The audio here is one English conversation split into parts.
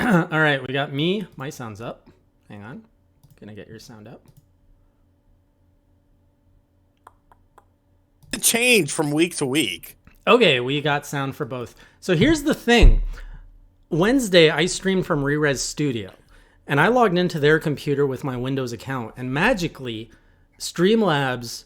All right, we got me. My sound's up. Hang on. Gonna get your sound up. Change from week to week. Okay, we got sound for both. So here's the thing. Wednesday, I streamed from Rerez Studio, and I logged into their computer with my Windows account, and magically, Streamlabs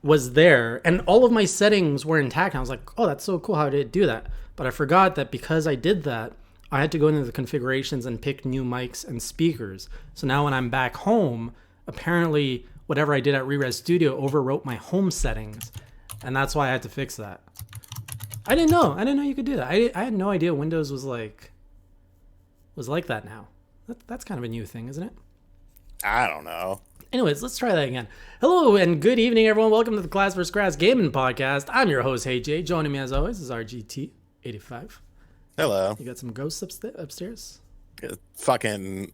was there, and all of my settings were intact. And I was like, oh, that's so cool. How did it do that? But I forgot that because I did that, I had to go into the configurations and pick new mics and speakers. So now when I'm back home, apparently whatever I did at Rerez Studio overwrote my home settings, and that's why I had to fix that. I didn't know. I didn't know you could do that. I had no idea Windows was like that now. That's kind of a new thing, isn't it? I don't know. Anyways, let's try that again. Hello and good evening, everyone. Welcome to the Class vs. Grass Gaming Podcast. I'm your host, Hey Jay. Joining me as always is RGT85. Hello. You got some ghosts upstairs? Fucking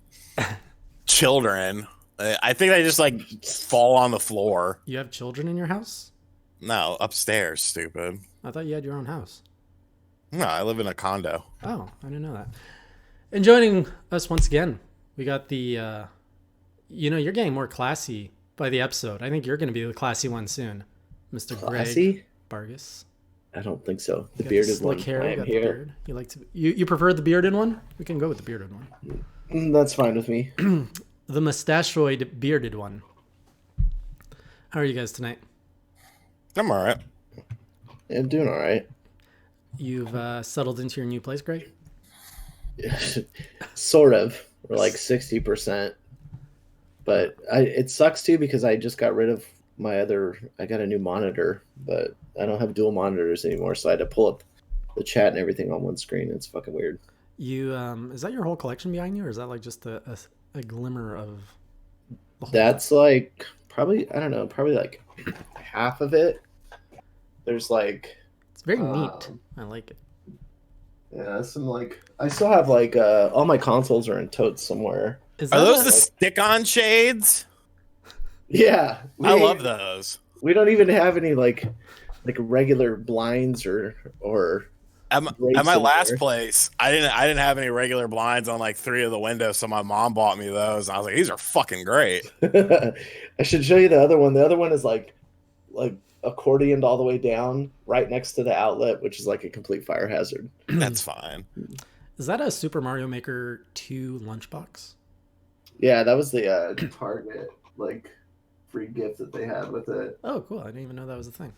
children. I think they just like fall on the floor. You have children in your house? No, upstairs, stupid. I thought you had your own house. No, I live in a condo. Oh, I didn't know that. And joining us once again, we got the, you're getting more classy by the episode. I think you're going to be the classy one soon, Mr. Classy? Greg Vargas. I don't think so. The You got bearded one. slick hair. I You am got the here. beard. You like to? You prefer the bearded one? We can go with the bearded one. That's fine with me. The mustachioid bearded one. How are you guys tonight? I'm all right. I'm doing all right. You've settled into your new place, Greg? Sort of. We're like 60%. But it sucks too because I just got rid of I got a new monitor, but I don't have dual monitors anymore, so I had to pull up the chat and everything on one screen. It's fucking weird. You is that your whole collection behind you, or is that like just a glimmer of the whole That's like probably, I don't know, probably like half of it. There's like It's very neat. I like it. yeah, some like I still have like all my consoles are in totes somewhere. Is Are that those a- the stick-on shades? Yeah, I love those. We don't even have any like regular blinds or At drapes my in last there. place, I didn't have any regular blinds on like 3 of the windows, so my mom bought me those. And I was like, these are fucking great. I should show you the other one. The other one is like accordioned all the way down right next to the outlet, which is like a complete fire hazard. That's fine. Is that a Super Mario Maker 2 lunchbox? Yeah, that was the Target like free gift that they had with it. Oh, cool. I didn't even know that was a thing.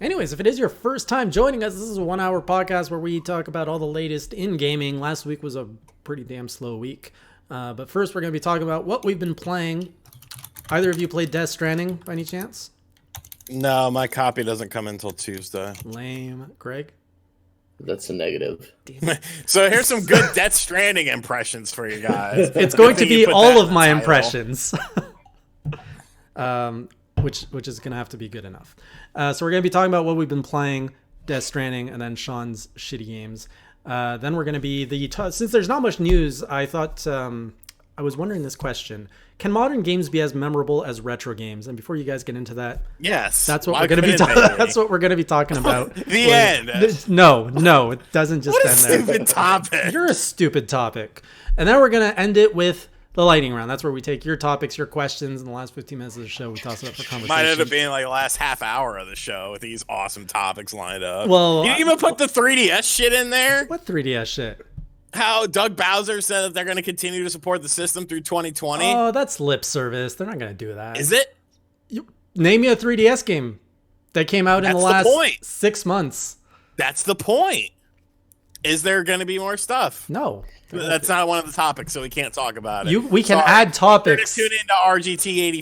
Anyways, if it is your first time joining us, this is a 1-hour podcast where we talk about all the latest in gaming. Last week was a pretty damn slow week. But first, we're going to be talking about what we've been playing. Either of you played Death Stranding by any chance? No, my copy doesn't come until Tuesday. Lame. Greg? That's a negative. So here's some good Death Stranding impressions for you guys. It's going to Good thing be you put that all in of the my title. impressions. Which is going to have to be good enough. So we're going to be talking about what we've been playing, Death Stranding, and then Sean's shitty games. Then we're going to be since there's not much news, I thought I was wondering this question: can modern games be as memorable as retro games? And before you guys get into that, Yes. that's what Why we're going to be couldn't they talking. That's what we're going to be talking about. The end. No, it doesn't just What a end there. stupid topic. You're a stupid topic. And then we're going to end it with the lightning round. That's where we take your topics, your questions. In the last 15 minutes of the show, we toss it up for conversation. Might end up being like the last half hour of the show with these awesome topics lined up. Well, you didn't even put the 3DS shit in there. What 3DS shit? How Doug Bowser said that they're going to continue to support the system through 2020. Oh, that's lip service. They're not going to do that. Is it? Name me a 3DS game that came out in the That's the last point. 6 months. That's the point. Is there going to be more stuff? No. That's not one of the topics, so we can't talk about it. We can Sorry. add You're topics. going to tune into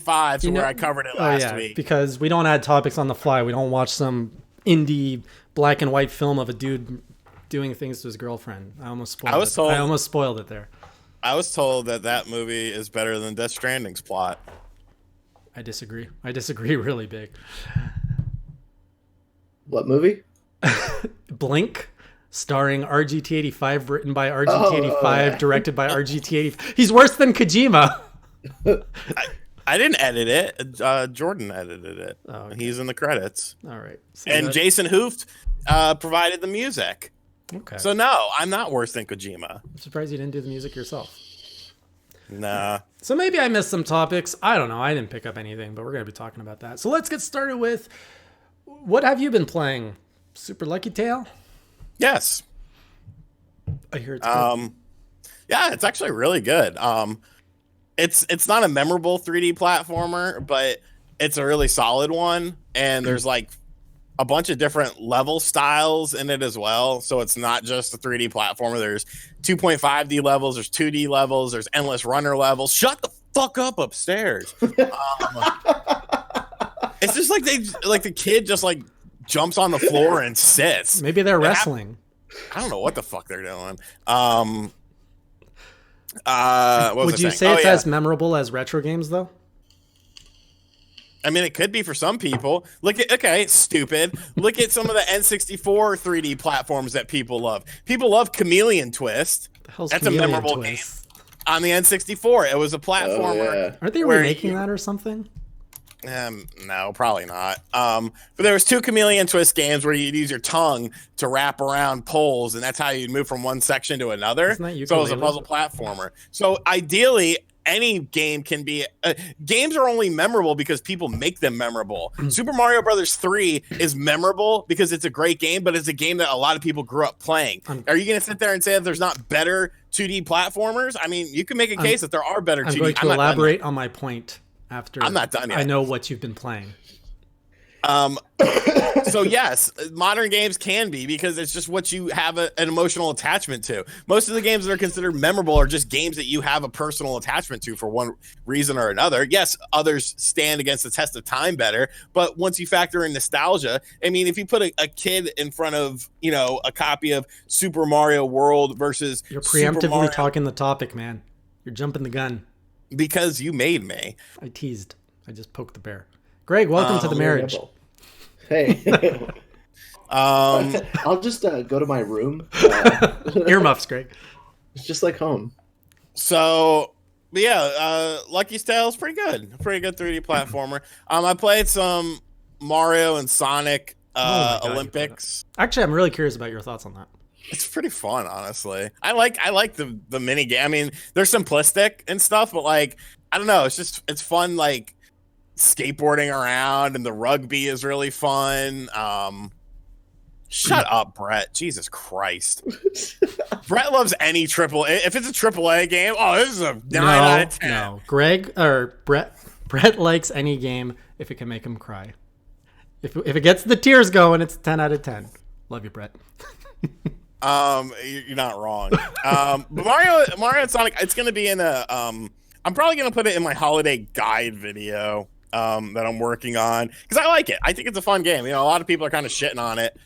RGT85, where I covered it last week. Because we don't add topics on the fly. We don't watch some indie black and white film of a dude doing things to his girlfriend. I almost spoiled it there. I was told that movie is better than Death Stranding's plot. I disagree. I disagree really big. What movie? Blink, starring RGT85, written by RGT85, directed by RGT85. He's worse than Kojima. I didn't edit it. Jordan edited it. Oh, okay. He's in the credits. All right. So And Jason Hooft provided the music. Okay. So no, I'm not worse than Kojima. I'm surprised you didn't do the music yourself. Nah. So maybe I missed some topics. I don't know. I didn't pick up anything, but we're going to be talking about that. So let's get started with, what have you been playing? Super Lucky Tale? Yes. I hear it's good. Yeah, it's actually really good. It's not a memorable 3D platformer, but it's a really solid one. And there's like a bunch of different level styles in it as well. So it's not just a 3D platformer. There's 2.5D levels, there's 2D levels, there's endless runner levels. Shut the fuck up upstairs. It's just like the kid just like jumps on the floor and sits. Maybe they're wrestling. I don't know what the fuck they're doing. Would you say it's as memorable as retro games, though? I mean, it could be for some people. Stupid. Look at some of the N64 3D platforms that people love. People love Chameleon Twist. That's Chameleon a memorable Twist? game on the N64. It was a platformer. Oh, yeah. Aren't they remaking that or something? No, probably not. But there was 2 Chameleon Twist games where you'd use your tongue to wrap around poles, and that's how you'd move from one section to another. So it was a puzzle platformer. So ideally, any game can be. Games are only memorable because people make them memorable. Super Mario Brothers 3 is memorable because it's a great game, but it's a game that a lot of people grew up playing. Are you going to sit there and say that there's not better 2D platforms? I mean, you can make a case that there are better 2D. I'm going to elaborate on my point after. I'm not done yet. I know what you've been playing. So yes, modern games can be because it's just what you have an emotional attachment to. Most of the games that are considered memorable are just games that you have a personal attachment to for one reason or another. Yes, others stand against the test of time better, but once you factor in nostalgia, I mean, if you put a kid in front of, a copy of Super Mario World versus You're preemptively talking the topic, man. You're jumping the gun. Because you made me. I teased. I just poked the bear. Greg, welcome to the marriage. Hey. I'll just go to my room. Earmuffs, Greg. It's just like home. So, yeah, Lucky's Tale is pretty good. Pretty good 3D platformer. I played some Mario and Sonic Olympics. Actually, I'm really curious about your thoughts on that. It's pretty fun, honestly. I like the mini game. I mean, they're simplistic and stuff, but like, I don't know. It's fun, like skateboarding around, and the rugby is really fun. Shut up, Brett. Jesus Christ. Brett loves any AAA. If it's a AAA game, this is a 9 out of 10. No, Brett likes any game if it can make him cry. If it gets the tears going, it's 10 out of 10. Love you, Brett. You're not wrong. But Mario and Sonic, it's going to be in I'm probably going to put it in my holiday guide video that I'm working on because I like it. I think it's a fun game. A lot of people are kind of shitting on it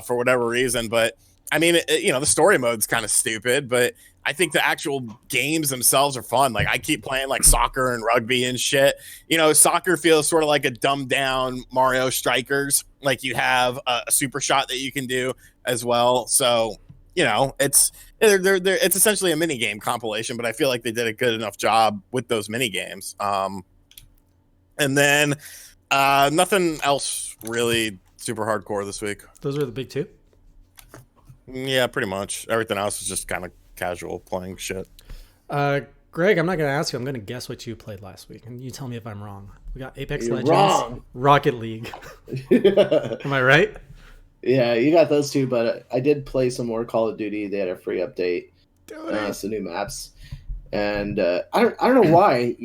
for whatever reason, but I mean, the story mode's kind of stupid, but I think the actual games themselves are fun. Like I keep playing like soccer and rugby and shit. Soccer feels sort of like a dumbed down Mario Strikers. Like you have a super shot that you can do as well. So, it's essentially a mini game compilation, but I feel like they did a good enough job with those mini games. And then nothing else really super hardcore this week. Those are the big two? Yeah, pretty much. Everything else is just kind of casual playing shit. Greg, I'm not going to ask you. I'm going to guess what you played last week, and you tell me if I'm wrong. We got Apex Legends, wrong. Rocket League. Am I right? Yeah, you got those two, but I did play some more Call of Duty. They had a free update, some new maps, and I don't know why.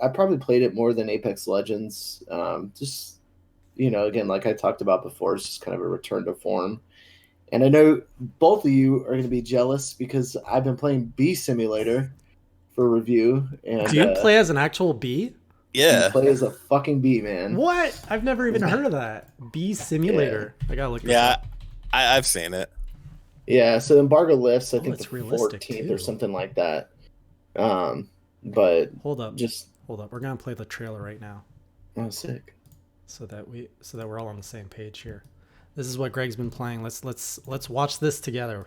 I've probably played it more than Apex Legends. Again, like I talked about before, it's just kind of a return to form. And I know both of you are going to be jealous because I've been playing Bee Simulator for review. And do you play as an actual bee? Yeah. You play as a fucking bee, man. What? I've never even heard of that. Bee Simulator. Yeah. I got to look at that. Yeah, I've seen it. Yeah, so the embargo lifts, I think the 14th too. or something like that. But hold up. We're going to play the trailer right now. Oh, sick. So that we're all on the same page here. This is what Greg's been playing. Let's watch this together.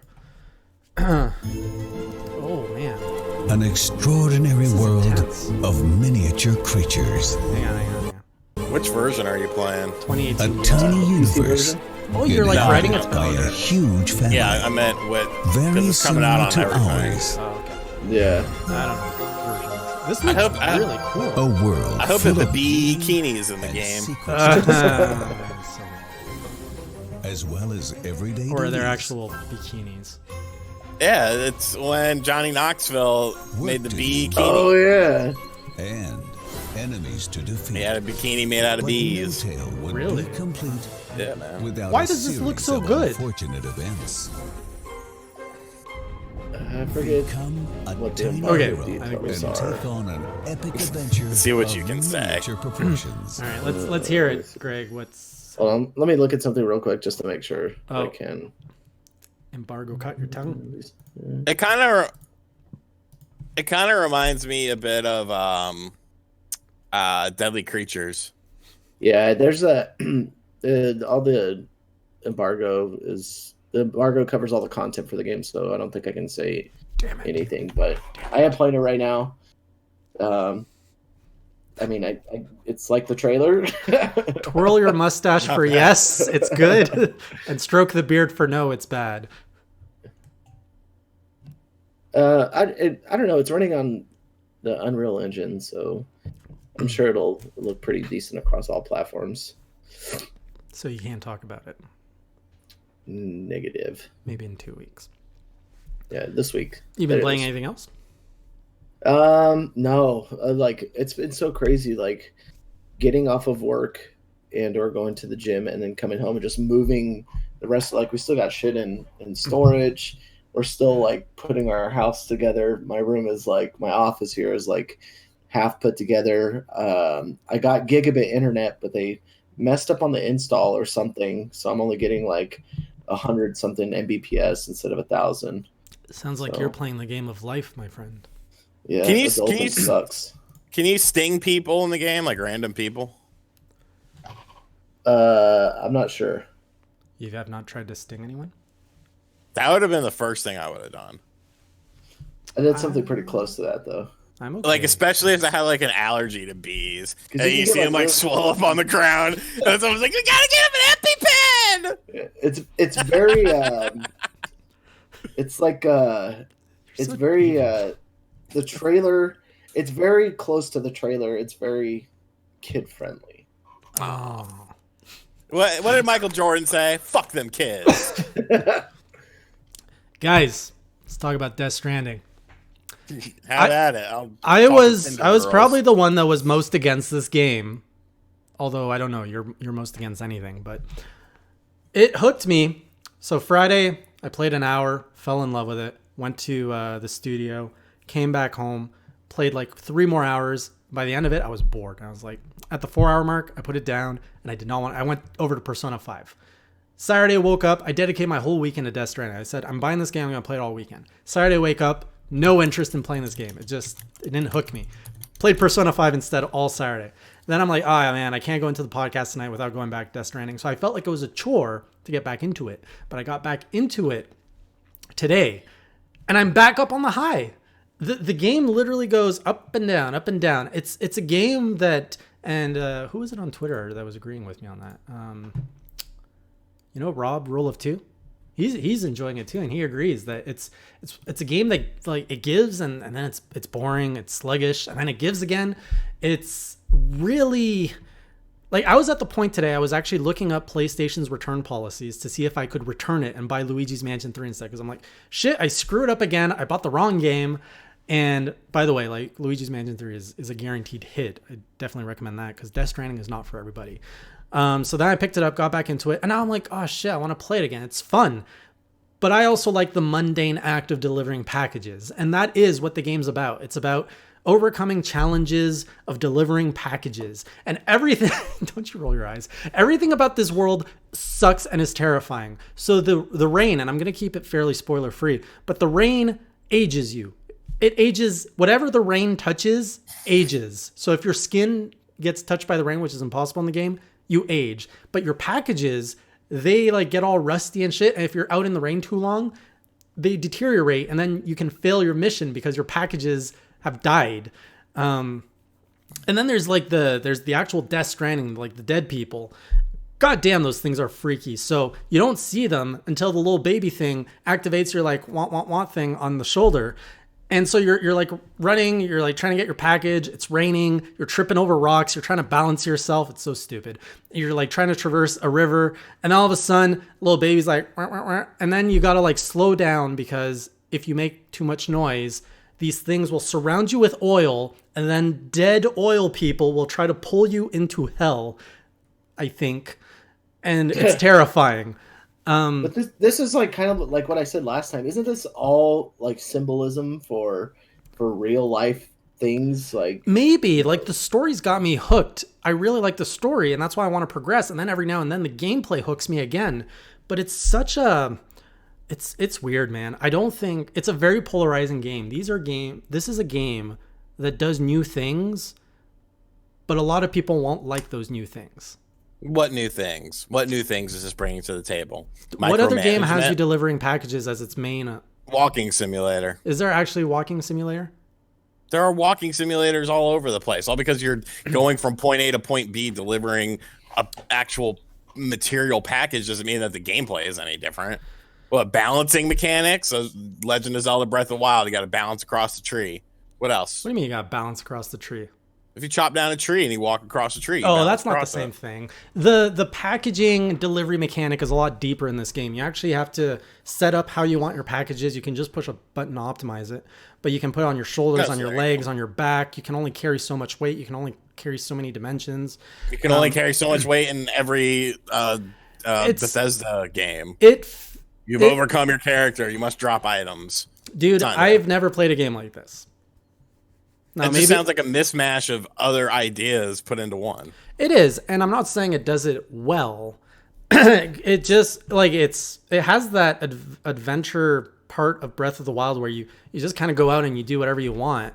Oh man! An extraordinary world of miniature creatures. Hang on. Which version are you playing? 2018. A tiny universe Oh, you're like No, writing no, it. by a huge family. Yeah, I meant with Very because it's coming out similar on to everything. ours. Oh, okay. Yeah. I don't know. This looks really cool. A world I hope full that the of bikinis in the and game. secrets, So- as well as everyday or are there duties. actual bikinis? Yeah, it's when Johnny Knoxville made the bikini. Oh yeah. And enemies to defeat. He had a bikini made out of But bees. no tale would Really? be complete Yeah, man. without Why a does this look series so of good? unfortunate events. I forget Become a what the tiny Okay, hero I think and we saw. take on an epic adventure. See what you of can say. miniature proportions. All right, let's hear it, Greg. What's Hold on. Let me look at something real quick just to make sure Oh. I can. embargo? Cut your tongue. It kind of reminds me a bit of Deadly Creatures. Yeah, there's a all the embargo covers all the content for the game, so I don't think I can say anything. But I am playing it right now. I mean, I it's like the trailer. Twirl your mustache for yes, it's good, and stroke the beard for no, it's bad. I don't know. It's running on the Unreal Engine, so I'm sure it'll look pretty decent across all platforms. So you can't talk about it. Negative. Maybe in 2 weeks. Yeah, this week. You been There it playing is. anything else? No. Like it's been so crazy. Like getting off of work and or going to the gym and then coming home and just moving the rest. Like we still got shit in storage. We're still like putting our house together. My room is like my office here is like half put together. I got gigabit internet, but they messed up on the install or something. So I'm only getting like 100 something Mbps instead of 1,000. Sounds like So- you're playing the game of life, my friend. Yeah, Can you- adulting sucks. Can you sting people in the game, like random people? I'm not sure. You have not tried to sting anyone? That would have been the first thing I would have done. I did something pretty close to that though. I'm okay. Like, especially if I had like an allergy to bees, 'Cause and you you can see get, them like, like really- swell up on the ground, and someone's like, "You gotta get him an EpiPen!" It's very it's like it's so very the trailer. It's very close to the trailer. It's very kid friendly. Oh. What did Michael Jordan say? Fuck them kids. Guys, let's talk about Death Stranding. Have at it. I talk was Tinder I was girls. probably the one that was most against this game. Although I don't know, you're most against anything, but it hooked me. So Friday, I played an hour, fell in love with it, went to the studio, came back home, played like 3 more hours. By the end of it, I was bored. I was like, at the 4-hour mark, I put it down, and I did not want. I went over to Persona 5. Saturday, I woke up. I dedicated my whole weekend to Death Stranding. I said, I'm buying this game. I'm going to play it all weekend. Saturday, wake up. No interest in playing this game. It didn't hook me. Played Persona 5 instead all Saturday. Then I'm like, oh man, I can't go into the podcast tonight without going back to Death Stranding. So I felt like it was a chore to get back into it. But I got back into it today. And I'm back up on the high. The game literally goes up and down, up and down. It's a game that, and who was it on Twitter that was agreeing with me on that? Rob, Rule of Two. He's enjoying it too, and he agrees that it's a game that like it gives and then it's boring, it's sluggish, and then it gives again. It's really like I was at the point today I was actually looking up PlayStation's return policies to see if I could return it and buy Luigi's Mansion 3 instead, because I'm like, shit, I screwed up again. I bought the wrong game. And by the way, like Luigi's Mansion 3 is a guaranteed hit. I definitely recommend that because Death Stranding is not for everybody. So then I picked it up, got back into it, and now I'm like, oh shit, I want to play it again. It's fun. But I also like the mundane act of delivering packages. And that is what the game's about. It's about overcoming challenges of delivering packages. And everything, don't you roll your eyes, everything about this world sucks and is terrifying. So the rain, and I'm going to keep it fairly spoiler free, but the rain ages you. It ages, whatever the rain touches, ages. So if your skin gets touched by the rain, which is impossible in the game, you age. But your packages, they like get all rusty and shit. And if you're out in the rain too long, they deteriorate, and then you can fail your mission because your packages have died. And then there's the actual Death Stranding, like the dead people. God damn, those things are freaky. So you don't see them until the little baby thing activates your like want thing on the shoulder. And so you're like running, you're like trying to get your package. It's raining. You're tripping over rocks. You're trying to balance yourself. It's so stupid. You're like trying to traverse a river, and all of a sudden, little baby's like, wah, wah, wah. And then you gotta like slow down, because if you make too much noise, these things will surround you with oil, and then dead oil people will try to pull you into hell, I think. And it's terrifying. But this is like kind of like what I said last time. Isn't this all like symbolism for real life things? Like, maybe, like, the story's got me hooked. I really like the story, and that's why I want to progress. And then every now and then the gameplay hooks me again. But it's such a it's weird, man. I don't think it's a very polarizing game. This is a game that does new things, but a lot of people won't like those new things. What new things? What new things is this bringing to the table? What other game has you delivering packages as its main? Walking simulator. Is there actually walking simulator? There are walking simulators all over the place, all because you're going from point A to point B, delivering a actual material package doesn't mean that the gameplay is any different. Well, balancing mechanics, so Legend of Zelda Breath of the Wild, you got to balance across the tree. What else? What do you mean you got to balance across the tree? If you chop down a tree and you walk across the tree. Oh, that's not the same thing. The packaging delivery mechanic is a lot deeper in this game. You actually have to set up how you want your packages. You can just push a button to optimize it, but you can put it on your shoulders, on your legs, on your back. You can only carry so much weight. You can only carry so many dimensions. You can only carry so much weight in every Bethesda game. You've overcome your character. You must drop items. Dude, I've never played a game like this. Now, it just sounds like a mismatch of other ideas put into one. It is, and I'm not saying it does it well. It just like it has that adventure part of Breath of the Wild where you just kind of go out and you do whatever you want,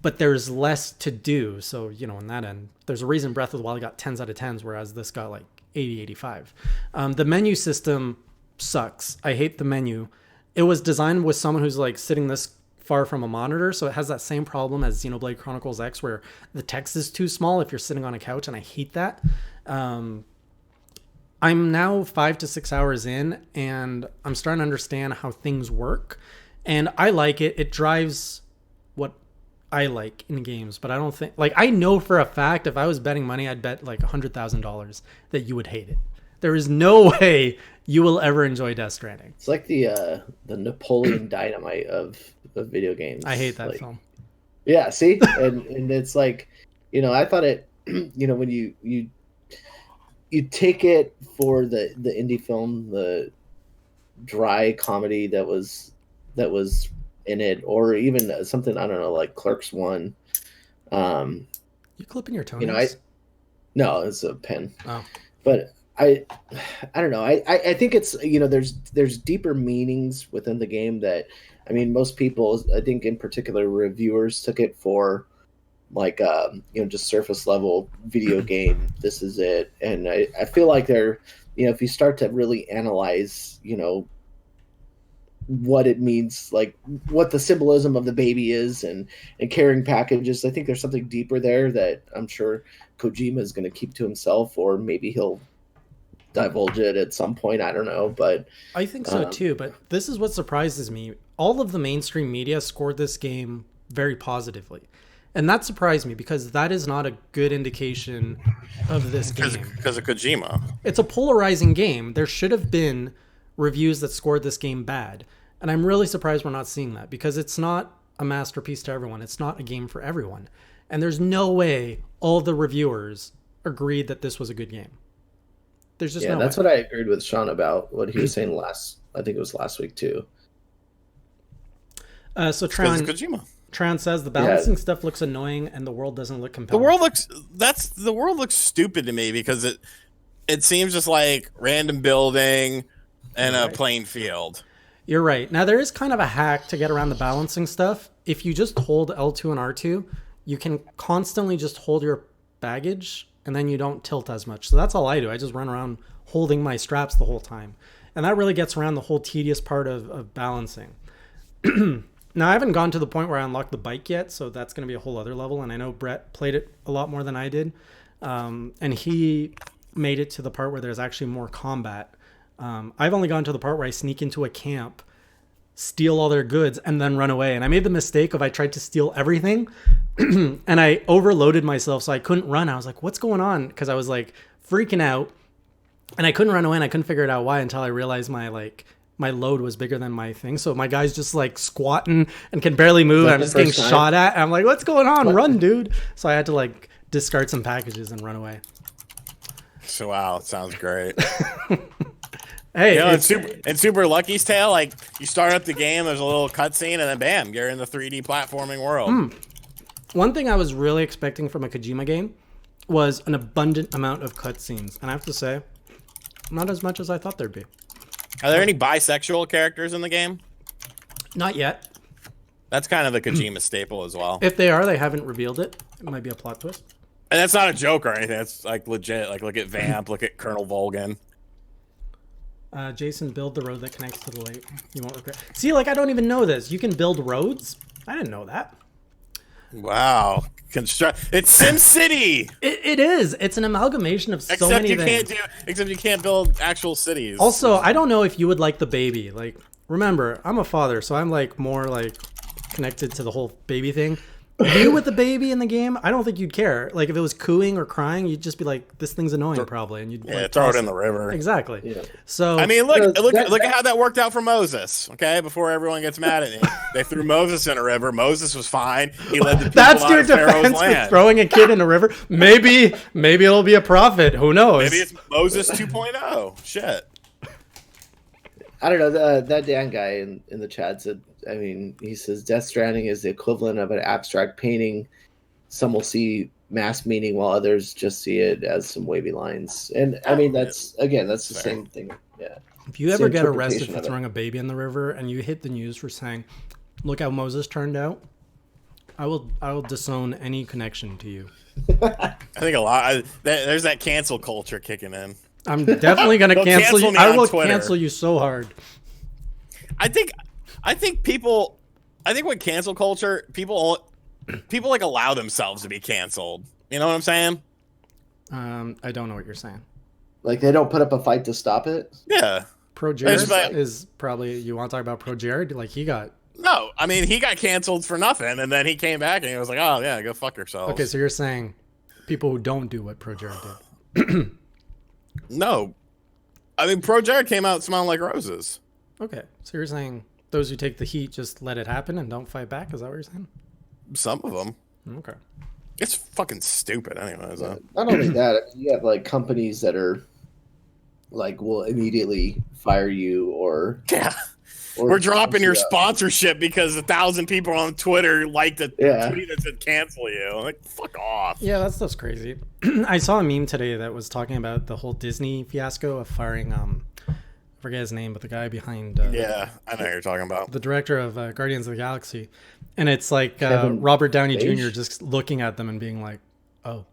but there's less to do. So, you know, in that end, there's a reason Breath of the Wild got 10s out of 10s, whereas this got like 80, 85. The menu system sucks. I hate the menu. It was designed with someone who's like sitting this far from a monitor, so it has that same problem as Xenoblade Chronicles X, where the text is too small if you're sitting on a couch, and I hate that. I'm now 5 to 6 hours in, and I'm starting to understand how things work, and I like it. It drives what I like in games, but I don't think, like, I know for a fact if I was betting money, I'd bet like $100,000 that you would hate it. There is no way you will ever enjoy Death Stranding. It's like the Napoleon Dynamite of video games. I hate that film. Yeah, see? and it's like, you know, I thought it, you know, when you take it for the indie film, the dry comedy that was in it, or even something, I don't know, like Clerks 1. You clipping your toenails? No, it's a pen. Oh. But I don't know. I think it's, you know, there's deeper meanings within the game that, I mean, most people, I think in particular reviewers, took it for like, you know, just surface level video game. This is it. And I feel like they're, you know, if you start to really analyze, you know, what it means, like what the symbolism of the baby is and carrying packages, I think there's something deeper there that I'm sure Kojima is going to keep to himself, or maybe he'll divulge it at some point. I don't know, but I think so too. But this is what surprises me. All of the mainstream media scored this game very positively, and that surprised me because that is not a good indication of this game. Because of Kojima. It's a polarizing game. There should have been reviews that scored this game bad, and I'm really surprised we're not seeing that, because it's not a masterpiece to everyone. It's not a game for everyone, and there's no way all the reviewers agreed that this was a good game. There's just that's what I agreed with Sean about, what he was saying I think it was last week too. So Tran says the balancing stuff looks annoying and the world doesn't look compelling. The world looks stupid to me, because it seems just like random building and a plain field. You're right. Now there is kind of a hack to get around the balancing stuff. If you just hold L2 and R2, you can constantly just hold your baggage, and then you don't tilt as much. So that's all I do. I just run around holding my straps the whole time. And that really gets around the whole tedious part of balancing. Now, I haven't gone to the point where I unlocked the bike yet, so that's going to be a whole other level. And I know Brett played it a lot more than I did. And he made it to the part where there's actually more combat. I've only gone to the part where I sneak into a camp, steal all their goods, and then run away. And I made the mistake of I tried to steal everything and I overloaded myself so I couldn't run. I was like, what's going on? Because I was like freaking out and I couldn't run away, and I couldn't figure it out why until I realized my load was bigger than my thing. So my guy's just like squatting and can barely move. And I'm just getting shot at. And I'm like, what's going on? Run, dude. So I had to like discard some packages and run away. So wow, it sounds great. Hey, you know, in Super Lucky's Tale, like you start up the game, there's a little cutscene, and then bam, you're in the 3D platforming world. One thing I was really expecting from a Kojima game was an abundant amount of cutscenes, and I have to say, not as much as I thought there'd be. Are there any bisexual characters in the game? Not yet. That's kind of the Kojima staple as well. If they are, they haven't revealed it. It might be a plot twist. And that's not a joke or anything. It's like legit. Like look at Vamp, look at Colonel Volgan. Jason, build the road that connects to the lake. You won't regret. See, like, I don't even know this. You can build roads? I didn't know that. Wow. It's Sim City! It is. It's an amalgamation of so many things. Except you can't build actual cities. Also, I don't know if you would like the baby. Like, remember, I'm a father, so I'm, like, more, like, connected to the whole baby thing. You with the baby in the game, I don't think you'd care. Like, if it was cooing or crying, you'd just be like, this thing's annoying, probably. And you'd throw it in the river. Exactly. Yeah. So I mean, look at how that worked out for Moses. Okay, before everyone gets mad at me, they threw Moses in a river. Moses was fine. He led the people that's out your of Pharaoh's defense for land. throwing a kid in a river. Maybe it'll be a prophet. Who knows? Maybe it's Moses 2.0. Shit. I don't know. That Dan guy in the chat said, I mean, he says Death Stranding is the equivalent of an abstract painting. Some will see mass meaning while others just see it as some wavy lines. And I mean, that's the same thing. Yeah. If you ever get arrested for throwing a baby in the river and you hit the news for saying, look how Moses turned out, I will disown any connection to you. I think there's that cancel culture kicking in. I'm definitely going to cancel you. I will cancel you so hard. I think with cancel culture, people like allow themselves to be canceled. You know what I'm saying? I don't know what you're saying. Like they don't put up a fight to stop it? Yeah. Pro Jared is probably, you want to talk about Pro Jared? Like he got... No, I mean, he got canceled for nothing, and then he came back and he was like, oh yeah, go fuck yourself. Okay, so you're saying people who don't do what Pro Jared did. No. I mean, Pro Jared came out smelling like roses. Okay, so you're saying those who take the heat just let it happen and don't fight back? Is that what you're saying? Some of them. Okay. It's fucking stupid anyways. Not only that, I mean, you have like companies that are like will immediately fire you or we're dropping your sponsorship because 1,000 people on Twitter liked a tweet that said cancel you. I'm like, fuck off. Yeah, that stuff's crazy. I saw a meme today that was talking about the whole Disney fiasco of firing I forget his name, but the guy behind yeah, I know what you're talking about. The director of Guardians of the Galaxy. And it's like Robert Downey Jr. just looking at them and being like, oh.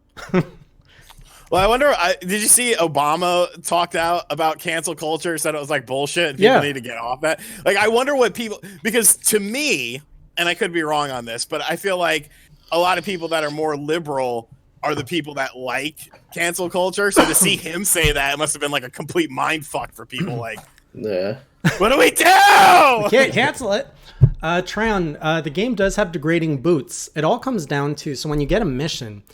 Well, I wonder, did you see Obama talked out about cancel culture, said it was like bullshit and people need to get off that? Like, I wonder what people, because to me, and I could be wrong on this, but I feel like a lot of people that are more liberal are the people that like cancel culture. So to see him say that, it must have been like a complete mind fuck for people. Like, yeah, what do we do? We can't cancel it. Tron, the game does have degrading boots. It all comes down to, so when you get a mission,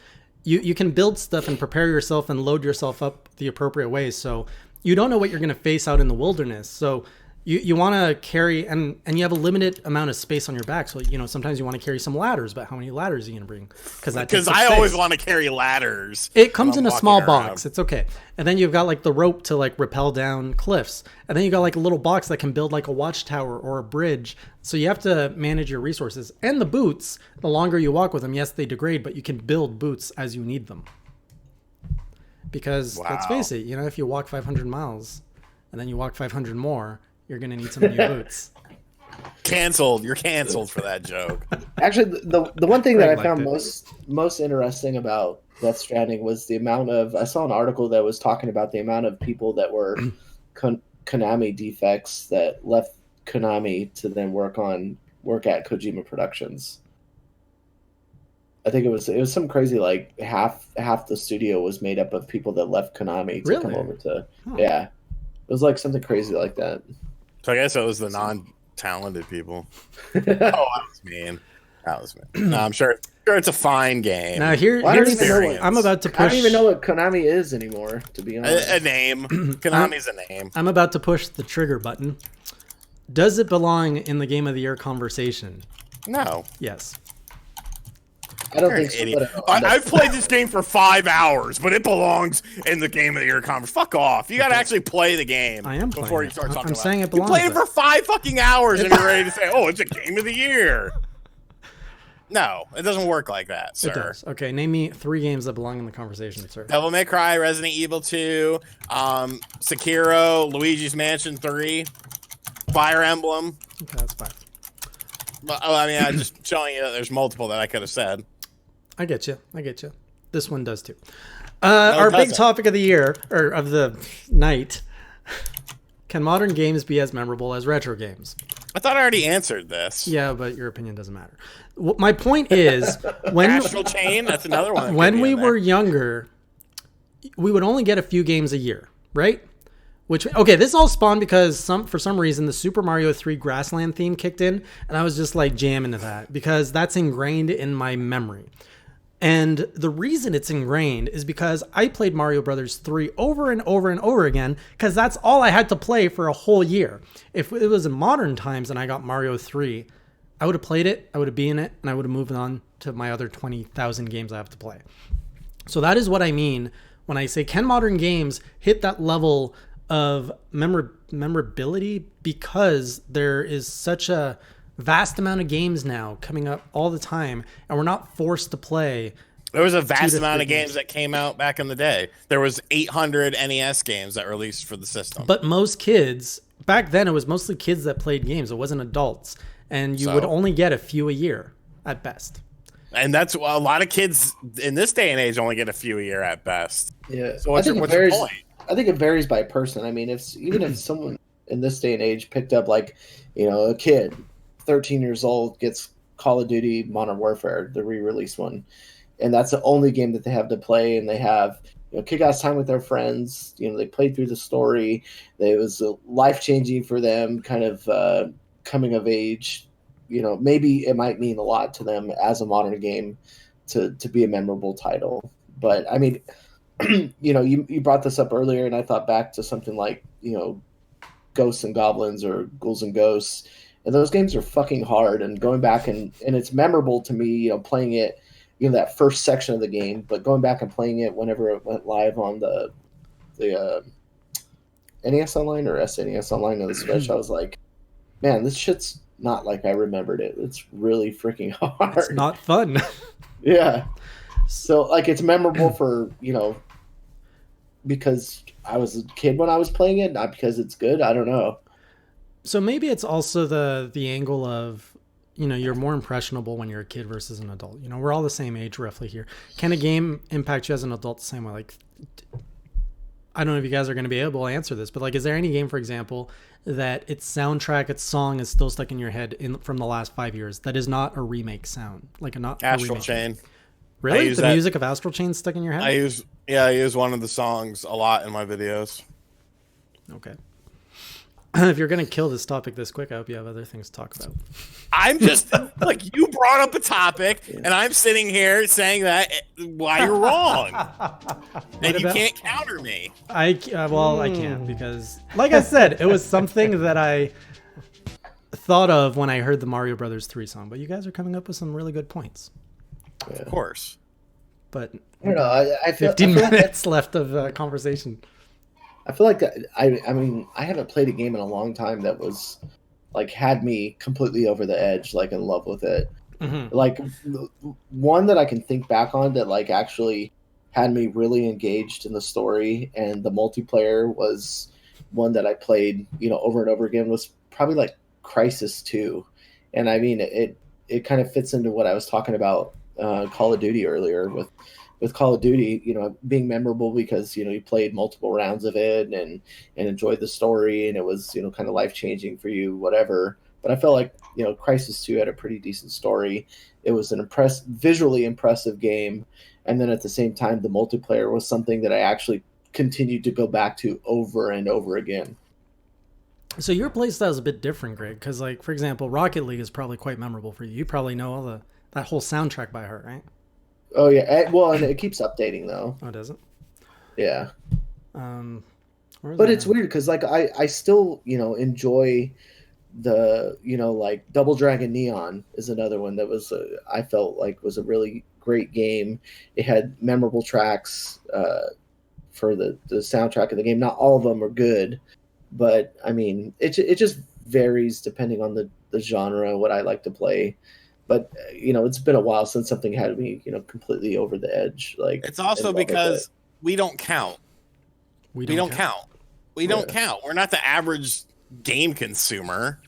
you can build stuff and prepare yourself and load yourself up the appropriate way. So you don't know what you're going to face out in the wilderness. So you want to carry, and you have a limited amount of space on your back. So, you know, sometimes you want to carry some ladders, but how many ladders are you going to bring? Because I always want to carry ladders. It comes in a small box. It's okay. And then you've got like the rope to like rappel down cliffs. And then you got like a little box that can build like a watchtower or a bridge. So you have to manage your resources. And the boots, the longer you walk with them, yes, they degrade, but you can build boots as you need them. Because let's face it, you know, if you walk 500 miles and then you walk 500 more, you're going to need some new boots. Canceled. You're canceled for that joke. Actually, the one thing that I found most interesting about Death Stranding was the amount of, I saw an article that was talking about the amount of people that were Konami defects that left Konami to then work at Kojima Productions. I think it was some crazy like half the studio was made up of people that left Konami to come Really? over to Huh. yeah. It was like something crazy like that. So I guess it was the non-talented people. Oh, that was mean. That was mean. No, I'm sure it's a fine game. Now Well, I don't here's even know what I'm about to push. I don't even know what Konami is anymore, to be honest. A name. Konami's a name. I'm about to push the trigger button. Does it belong in the Game of the Year conversation? No. Yes. I don't You're an think so. idiot. But, I've played this game for 5 hours, but it belongs in the Game of the Year conference. Fuck off. You got to actually play the game. I am before playing you start it. talking I'm about saying it. it belongs You played it there. for 5 fucking hours and you're ready to say, "Oh, it's a Game of the Year." No, it doesn't work like that, sir. It does. Okay, name me 3 games that belong in the conversation, sir. Devil May Cry, Resident Evil 2, Sekiro, Luigi's Mansion 3, Fire Emblem. Okay, that's fine. Well, I mean, I'm just showing you that there's multiple that I could have said. I get you. This one does too. Our big topic of the year, or of the night: can modern games be as memorable as retro games? I thought I already answered this. Yeah, but your opinion doesn't matter. My point is, when Astral Chain, that's another one. that could when be we in there. were younger, we would only get a few games a year, right? This all spawned because for some reason the Super Mario 3 Grassland theme kicked in, and I was just like jamming to that because that's ingrained in my memory. And the reason it's ingrained is because I played Mario Brothers 3 over and over and over again because that's all I had to play for a whole year. If it was in modern times and I got Mario 3, I would have played it, I would have been in it, and I would have moved on to my other 20,000 games I have to play. So that is what I mean when I say, can modern games hit that level of memorability, because there is such a vast amount of games now coming up all the time, and we're not forced to play. There was a vast amount of games that came out back in the day. There was 800 NES games that released for the system. But most kids, back then it was mostly kids that played games. It wasn't adults. And you would only get a few a year at best. And that's a lot of kids in this day and age only get a few a year at best. yeah. So what's your point? I think it varies by person. I mean, even if someone in this day and age picked up like, a kid, 13 years old, gets Call of Duty Modern Warfare, the re-release one, and that's the only game that they have to play, and they have kick-ass time with their friends. They played through the story. It was life-changing for them, kind of coming of age. Maybe it might mean a lot to them as a modern game to be a memorable title. But I mean, you brought this up earlier, and I thought back to something like Ghosts and Goblins or Ghouls and Ghosts, and those games are fucking hard. And going back and it's memorable to me, playing it, that first section of the game, but going back and playing it whenever it went live on the NES Online or SNES Online on the Switch, I was like, man, this shit's not like I remembered it. It's really freaking hard. It's not fun. Yeah. So like it's memorable for, because I was a kid when I was playing it, not because it's good. I don't know. So maybe it's also the angle of, you're more impressionable when you're a kid versus an adult. We're all the same age roughly here. Can a game impact you as an adult the same way? Like, I don't know if you guys are going to be able to answer this, but like, is there any game, for example, that its soundtrack, its song is still stuck in your head from the last 5 years that is not a remake sound? Like Astral Chain. Really? The music of Astral Chain stuck in your head? I use one of the songs a lot in my videos. Okay. If you're going to kill this topic this quick, I hope you have other things to talk about. I'm just like, you brought up a topic, and I'm sitting here saying that why you're wrong, and you can't counter me. I can't, because, like I said, it was something that I thought of when I heard the Mario Brothers 3 song. But you guys are coming up with some really good points. Yeah. Of course. But I don't know. I feel 15 minutes left of conversation. I feel like I mean, I haven't played a game in a long time that was like had me completely over the edge, like in love with it. Mm-hmm. Like one that I can think back on that like actually had me really engaged in the story, and the multiplayer was one that I played, over and over again, was probably like Crisis 2. And I mean, it kind of fits into what I was talking about Call of Duty earlier with Call of Duty, being memorable because, you played multiple rounds of it and enjoyed the story, and it was, kind of life-changing for you, whatever. But I felt like, you know, Crisis 2 had a pretty decent story. It was an visually impressive game, and then at the same time, the multiplayer was something that I actually continued to go back to over and over again. So your playstyle is a bit different, Greg, because, like, for example, Rocket League is probably quite memorable for you. You probably know all that whole soundtrack by heart, right? Oh yeah, well, and it keeps updating though. Oh, does it? Yeah. But it's weird because, like, I still, you know, enjoy the, you know, like Double Dragon Neon is another one that was I felt like was a really great game. It had memorable tracks for the soundtrack of the game. Not all of them are good, but I mean, it just varies depending on the genre, what I like to play. But you know, it's been a while since something had me, you know, completely over the edge. Like, It's also because we don't count. We don't count. We don't count. We're not the average game consumer.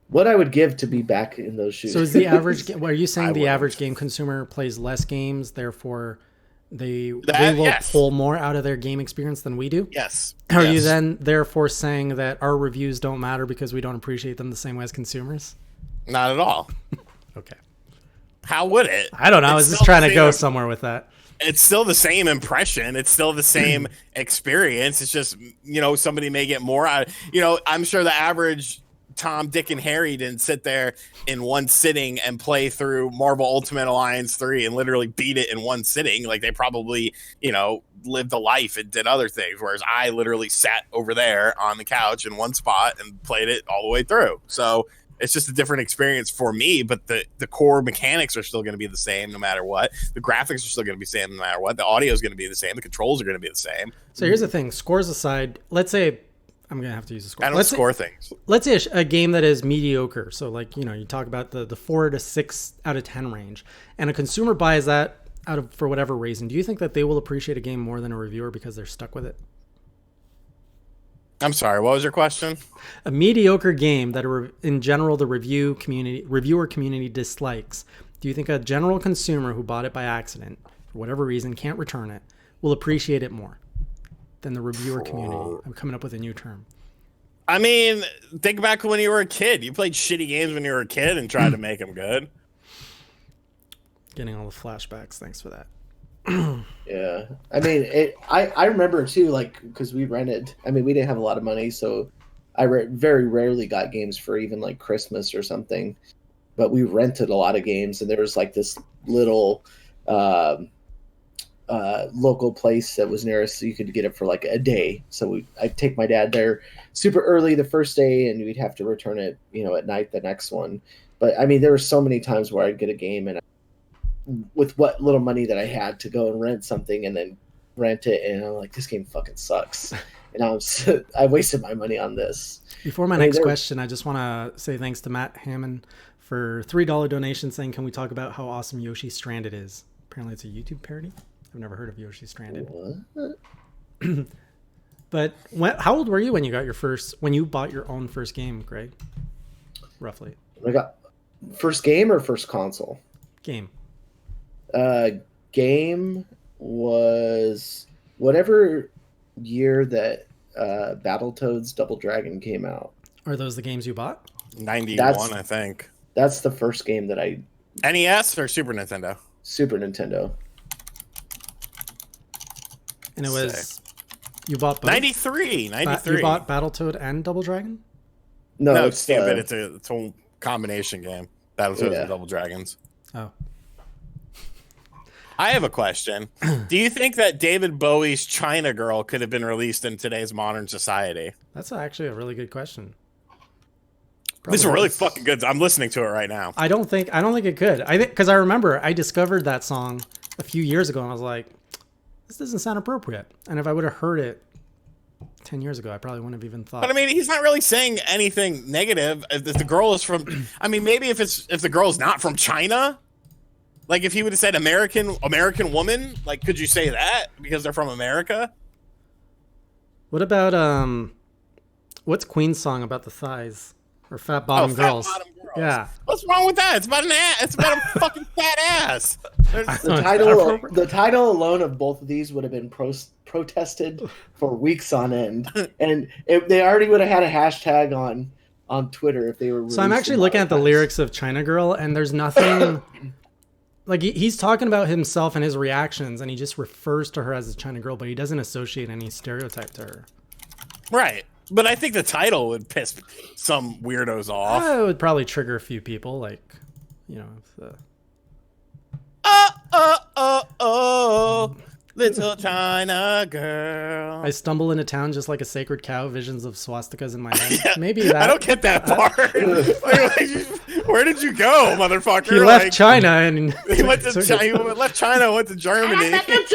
What I would give to be back in those shoes. So is the average? Are you saying the average game consumer plays less games, therefore they will pull more out of their game experience than we do? Yes. Are you then therefore saying that our reviews don't matter because we don't appreciate them the same way as consumers? Not at all. Okay. How would it? I don't know. I was just trying to go somewhere with that. It's still the same impression. It's still the same experience. It's just, you know, somebody may get more out. You know, I'm sure the average Tom, Dick, and Harry didn't sit there in one sitting and play through Marvel Ultimate Alliance 3 and literally beat it in one sitting. Like, they probably, you know, lived a life and did other things, whereas I literally sat over there on the couch in one spot and played it all the way through. So it's just a different experience for me, but the core mechanics are still going to be the same no matter what. The graphics are still going to be the same no matter what. The audio is going to be the same. The controls are going to be the same. So here's the thing. Scores aside, let's say I'm going to have to use a score. I don't score things. Let's say a game that is mediocre. So, like, you know, you talk about the 4 to 6 out of 10 range, and a consumer buys that for whatever reason. Do you think that they will appreciate a game more than a reviewer because they're stuck with it? I'm sorry, what was your question? A mediocre game that in general the reviewer community dislikes. Do you think a general consumer who bought it by accident, for whatever reason, can't return it, will appreciate it more than the reviewer community? I'm coming up with a new term. I mean, think back when you were a kid. You played shitty games when you were a kid and tried to make them good. Getting all the flashbacks. Thanks for that. Yeah, I mean, I remember too, like, because we rented. I mean, we didn't have a lot of money, so I very rarely got games for even like Christmas or something. But we rented a lot of games, and there was like this little local place that was near us, so you could get it for like a day. So I'd take my dad there super early the first day, and we'd have to return it, you know, at night the next one. But I mean, there were so many times where I'd get a game and with what little money that I had to go and rent something and then rent it, and I'm like, this game fucking sucks. And I wasted my money on this. Before my next question, I just want to say thanks to Matt Hammond for $3 donation saying, can we talk about how awesome Yoshi Stranded is? Apparently it's a YouTube parody. I've never heard of Yoshi Stranded. What? But how old were you when you bought your own first game, Greg? Roughly. I got first game or first console? Game. Game was whatever year that Battletoads Double Dragon came out. Are those the games you bought? 91, I think. That's the first game that I... NES or Super Nintendo? Super Nintendo. And it was... You bought both? 93. You bought Battletoad and Double Dragon? No, it's stupid. It's a combination game. Battletoads and Double Dragons. Oh. I have a question. Do you think that David Bowie's China Girl could have been released in today's modern society? That's actually a really good question. This is really fucking good. I'm listening to it right now. I don't think it could. Because I remember I discovered that song a few years ago and I was like, this doesn't sound appropriate. And if I would have heard it 10 years ago, I probably wouldn't have even thought. But I mean, he's not really saying anything negative. If the girl is from, I mean, maybe if the girl is not from China. Like, if he would have said American woman, like, could you say that because they're from America? What about what's Queen's song about the thighs or fat bottom girls? Fat bottom girls. Yeah. What's wrong with that? It's about an ass. It's about a fucking fat ass. The title alone of both of these would have been protested for weeks on end, and they already would have had a hashtag on on Twitter if they were. So I'm actually looking at the lyrics of China Girl, and there's nothing like he's talking about himself and his reactions, and he just refers to her as a China Girl, but he doesn't associate any stereotype to her. Right. But I think the title would piss some weirdos off. It would probably trigger a few people, like, you know. Little China girl. I stumble into town just like a sacred cow, visions of swastikas in my head. Yeah, maybe that. I don't get that part. Where did you go, motherfucker? He left China and he went to China. He left China, went to Germany. I went to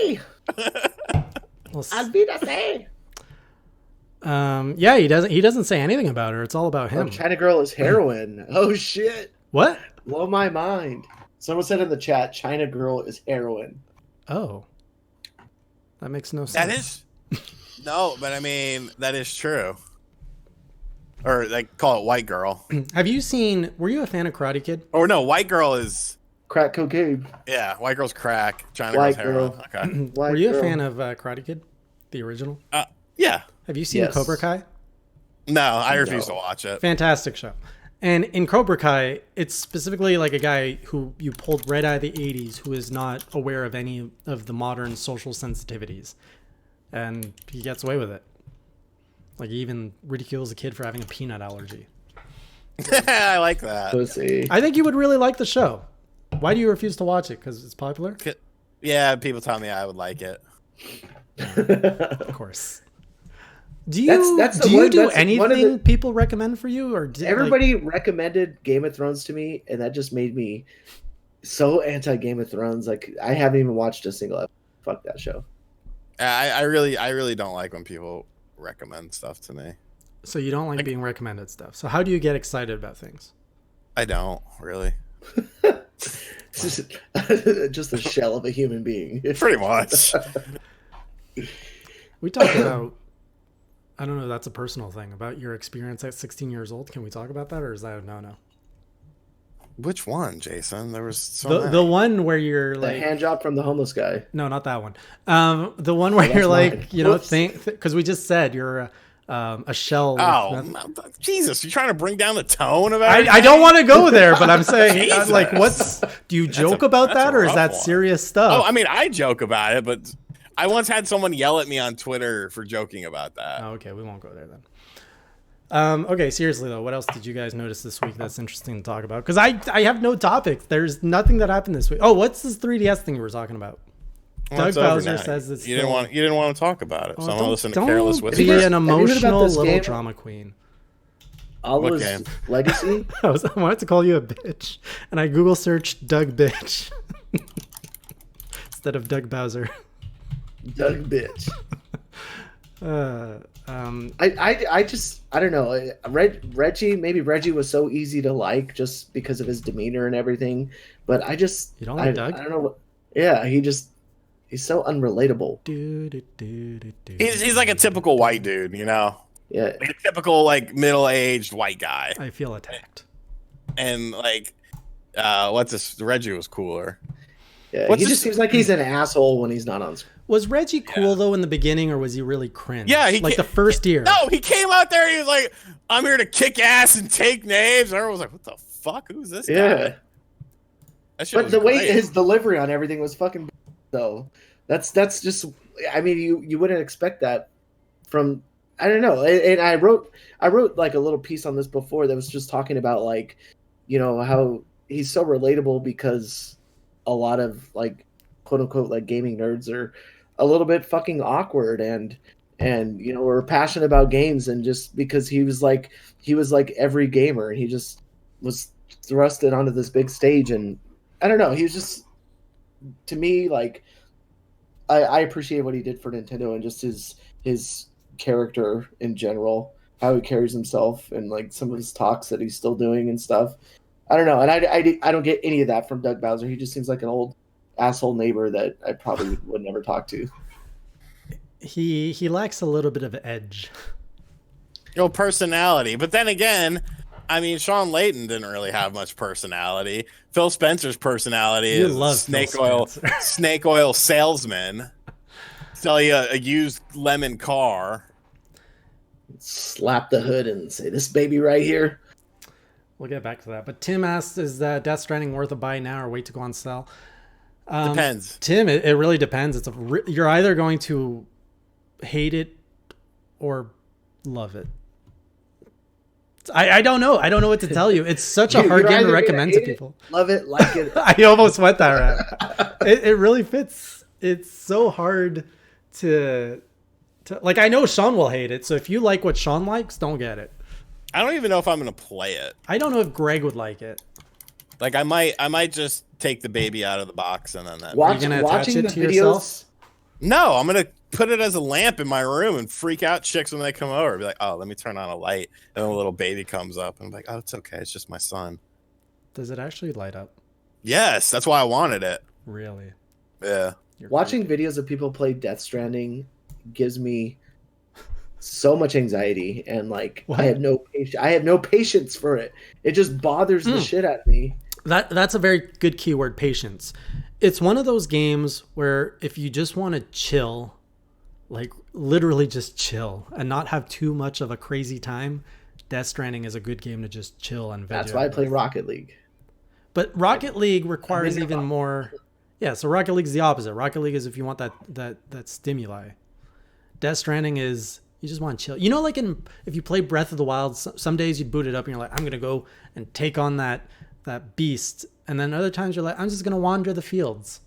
Germany. Well, I'll be the same. Yeah, he doesn't say anything about her. It's all about him. Oh, China Girl is heroin. Oh shit. What? Blow my mind. Someone said in the chat, China Girl is heroin. Oh. That makes no sense. That is no, but I mean that is true. Or they call it White Girl. Have you seen? Were you a fan of Karate Kid? Or no, White Girl is crack cocaine. Yeah, White Girl's crack. China White Girl's heroin. Girl. Okay. Were you a fan of Karate Kid, the original? Yeah. Have you seen Cobra Kai? No, I refuse to watch it. Fantastic show. And in Cobra Kai, it's specifically like a guy who you pulled right out of the 80s who is not aware of any of the modern social sensitivities. And he gets away with it. Like, he even ridicules a kid for having a peanut allergy. I like that. Pussy. I think you would really like the show. Why do you refuse to watch it? Because it's popular? Yeah, people tell me I would like it. Of course. Do you do anything people recommend for you, or everybody recommended Game of Thrones to me, and that just made me so anti Game of Thrones. Like, I haven't even watched a single episode. Fuck that show. I really don't like when people recommend stuff to me. So you don't like being recommended stuff. So how do you get excited about things? I don't really. Just a shell of a human being. Pretty much. We talked about. I don't know. That's a personal thing about your experience at 16 years old. Can we talk about that, or is that a no? Which one, Jason? There was so the one where you're like the hand job from the homeless guy. No, not that one. The one where you're like, mine. You know, because we just said you're a shell. Oh, Jesus! You're trying to bring down the tone of it. I don't want to go there, but I'm saying, like, do you joke about that, or is that serious stuff? Oh, I mean, I joke about it, but I once had someone yell at me on Twitter for joking about that. Oh, okay, we won't go there then. Okay, seriously though, what else did you guys notice this week that's interesting to talk about? Because I have no topics. There's nothing that happened this week. Oh, what's this 3DS thing you were talking about? Well, Doug Bowser says it's you didn't want to talk about it. So I'm gonna listen to Careless Whisper. Be an emotional little drama queen. Allah's Legacy. I wanted to call you a bitch, and I Google searched Doug bitch instead of Doug Bowser. Doug bitch. I don't know. Reggie was so easy to like just because of his demeanor and everything. But you don't like Doug? I don't know. Yeah, he's so unrelatable. He's like a typical white dude, you know. Yeah, like a typical like middle-aged white guy. I feel attacked. And like, what's this? Reggie was cooler. Yeah, he just seems like he's an asshole when he's not on screen. Was Reggie cool though in the beginning, or was he really cringe? Yeah, the first year. No, he came out there. He was like, "I'm here to kick ass and take names." And everyone was like, "What the fuck? Who's this guy?" But the way his delivery on everything was fucking. Though, that's just. I mean, you wouldn't expect that from. I don't know. And I wrote like a little piece on this before that was just talking about like, you know, how he's so relatable because a lot of like quote unquote like gaming nerds are a little bit fucking awkward and you know we're passionate about games, and just because he was like every gamer, and he just was thrusted onto this big stage, and I don't know, he was just, to me, like I appreciate what he did for Nintendo and just his character in general, how he carries himself, and like some of his talks that he's still doing and stuff. I don't know, and I don't get any of that from Doug Bowser. He just seems like an old asshole neighbor that I probably would never talk to. He lacks a little bit of edge. No personality. But then again, I mean, Sean Layton didn't really have much personality. Phil Spencer's personality is snake oil salesman. Sell you a used lemon car. slap the hood and say, "This baby right here." We'll get back to that. But Tim asks, is Death Stranding worth a buy now or wait to go on sale? Depends. Tim, it really depends. You're either going to hate it or love it. I don't know. I don't know what to tell you. It's such a hard game to recommend to people. Love it, like it. I almost went that route. It really fits. It's so hard to like. I know Sean will hate it. So if you like what Sean likes, don't get it. I don't even know if I'm gonna play it. I don't know if Greg would like it. Like I might just take the baby out of the box and then that. Are you gonna attach it to yourself? No, I'm gonna put it as a lamp in my room and freak out chicks when they come over. Be like, oh, let me turn on a light, and then a little baby comes up, and I'm like, oh, it's okay, it's just my son. Does it actually light up? Yes, that's why I wanted it. Really? Yeah. Watching videos of people play Death Stranding gives me so much anxiety, and like What? I have no patience for it. It just bothers the shit out of me. That's a very good keyword, patience. It's one of those games where if you just want to chill, like literally just chill and not have too much of a crazy time, Death Stranding is a good game to just chill and veg That's why I play Rocket League. But Rocket League requires even more. Yeah, so Rocket League's the opposite. Rocket League is if you want that stimuli. Death Stranding is you just want to chill. You know, like if you play Breath of the Wild, some days you boot it up and you're like, I'm gonna go and take on that beast, and then other times you're like, I'm just gonna wander the fields.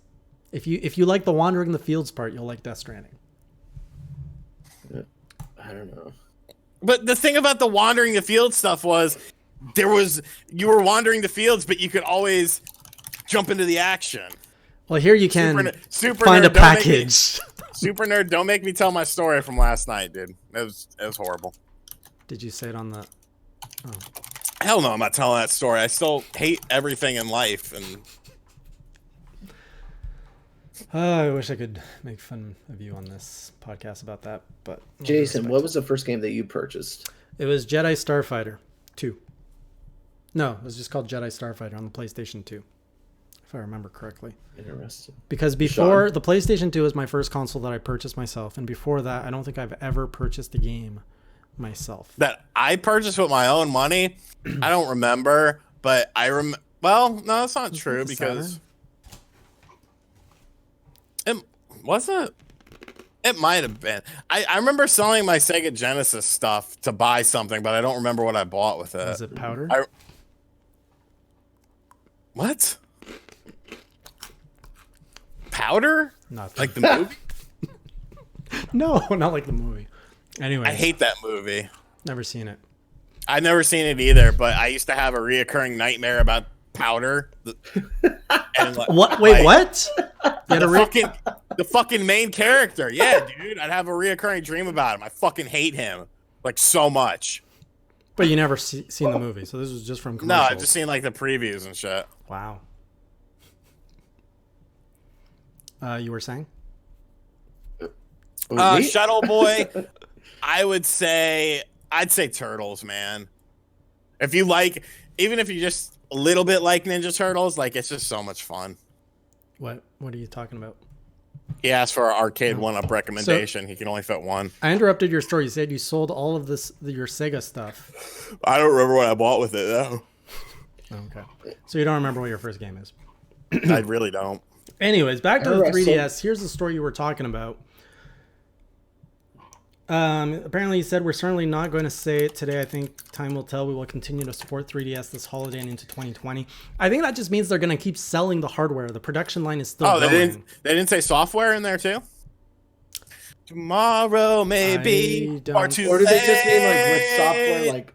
If you like the wandering the fields part, you'll like Death Stranding. I don't know. But the thing about the wandering the field stuff was you were wandering the fields, but you could always jump into the action. Well, here you can super find nerd, a package. Super nerd, don't make me tell my story from last night, dude. It was horrible. Did you say it on the? Oh. Hell no, I'm not telling that story. I still hate everything in life, and I wish I could make fun of you on this podcast about that, but Jason, what was the first game that you purchased? It was Jedi Starfighter 2. No, it was just called Jedi Starfighter on the PlayStation 2, if I remember correctly. Interesting. Because before the PlayStation 2 was my first console that I purchased myself, and before that, I don't think I've ever purchased a game myself. that I purchased with my own money. I don't remember, but well, no, that's not true because it wasn't. It might have been. I remember selling my Sega Genesis stuff to buy something, but I don't remember what I bought with it. Is it powder? What? Powder? Not Like the movie? No, not like the movie. Anyway, I hate that movie. Never seen it. I've never seen it either, but I used to have a reoccurring nightmare about powder. And What? Wait, what? The fucking main character. Yeah, dude. I'd have a reoccurring dream about him. I fucking hate him. Like, so much. But you never seen the movie, so this was just from No, commercials. I've just seen, like, the previews and shit. Wow. You were saying? Shuttle Boy, I'd say Turtles, man. If you like, even if you just a little bit like Ninja Turtles, like, it's just so much fun. What are you talking about? He asked for an arcade one-up recommendation. He can only fit one. I interrupted your story. You said you sold all of your Sega stuff. I don't remember what I bought with it, though. Okay. So you don't remember what your first game is. I really don't. Anyways, back to the 3DS. Here's the story you were talking about. Apparently he said, we're certainly not going to say it today. I think time will tell. We will continue to support 3DS this holiday and into 2020. I think that just means they're going to keep selling the hardware. The production line is still going. They didn't say software in there too? Tomorrow maybe. Or did they just mean like with software, like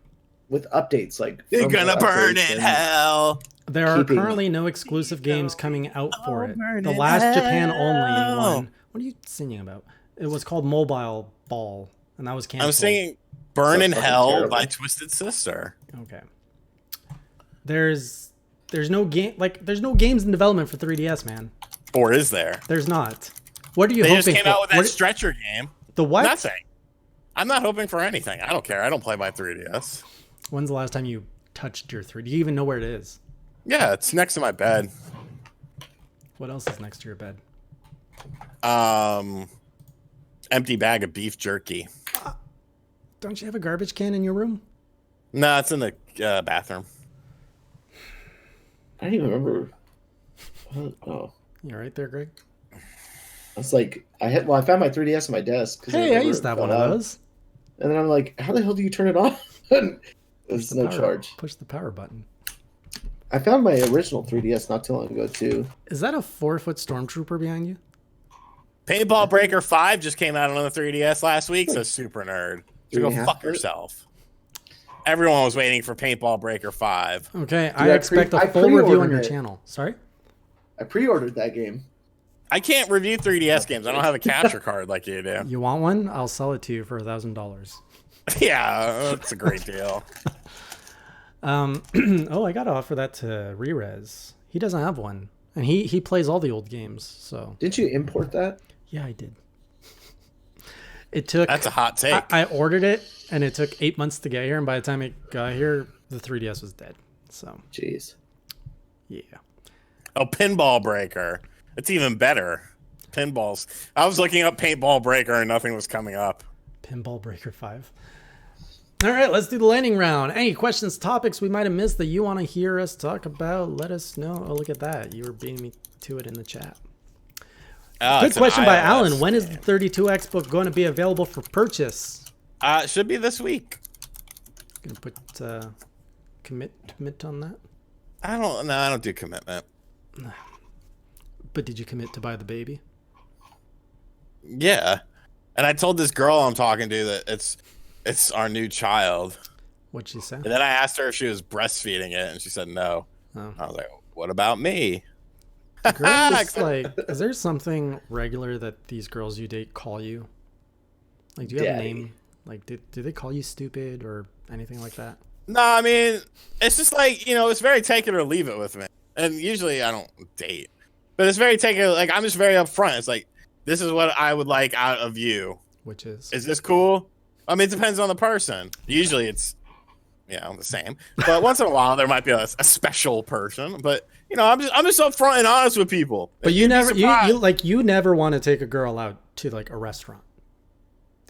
with updates, like you're gonna burn in hell. There are currently no exclusive games coming out for it. The last Japan only one. What are you singing about? It was called Mobile Ball, and that was canceled. I'm singing "Burn in Hell" by Twisted Sister. Okay. There's no game, like there's no games in development for 3DS, man. Or is there? There's not. What are you they hoping for? They just came out with that stretcher game. The what? Nothing. I'm not hoping for anything. I don't care. I don't play my 3DS. When's the last time you touched your 3D? Do you even know where it is? Yeah, it's next to my bed. What else is next to your bed? Empty bag of beef jerky. Don't you have a garbage can in your room? No, it's in the bathroom. I don't even remember. Oh, You right there, Greg? I was like, I found my 3DS on my desk. 'Cause Hey, I used to have one of those. And then I'm like, how the hell do you turn it on? There's no charge. Push the power button. I found my original 3DS not too long ago too. Is that a 4-foot stormtrooper behind you? Paintball Breaker 5 just came out on the 3DS last week, so super nerd. So go 3.5 fuck foot? yourself. Everyone was waiting for Paintball Breaker 5. Okay, I expect a full review on your channel. Sorry? I pre-ordered that game. I can't review 3DS games. I don't have a capture card like you do. You want one? I'll sell it to you for $1,000. Yeah, that's a great deal. Oh, I gotta offer that to Rerez. He doesn't have one, and he plays all the old games. So Didn't you import that? yeah, I did. It took. That's a hot take. I ordered it, and it took 8 months to get here, and by the time it got here, the 3DS was dead. So Jeez. yeah. Oh, Pinball Breaker. It's even better. Pinballs. I was looking up Paintball Breaker and nothing was coming up. Pinball Breaker 5. All right, let's do the lightning round. Any questions, topics we might have missed that you want to hear us talk about, let us know. Oh, look at that. You were beating me to it in the chat. Oh, Good it's an question by iOS Alan. When is game. the 32X book going to be available for purchase? It should be this week. Gonna put commit on that. I don't do commitment. But did you commit to buy the baby? Yeah. And I told this girl I'm talking to that it's our new child. What'd she say? And then I asked her if she was breastfeeding it, and she said no. Oh. I was like, what about me? Girls, like, is there something regular that these girls you date call you? Like, do you have Daddy. a name? Like, do they call you stupid or anything like that? No, I mean, it's just like, it's very take it or leave it with me. And usually I don't date. But it's very take it, like, I'm just very upfront. It's like, this is what I would like out of you. Which is? Is this cool? I mean, it depends on the person. Usually it's, the same. But once in a while, there might be a special person. But, I'm just upfront and honest with people. But And you you'd be never, surprised. you never want to take a girl out to, like, a restaurant.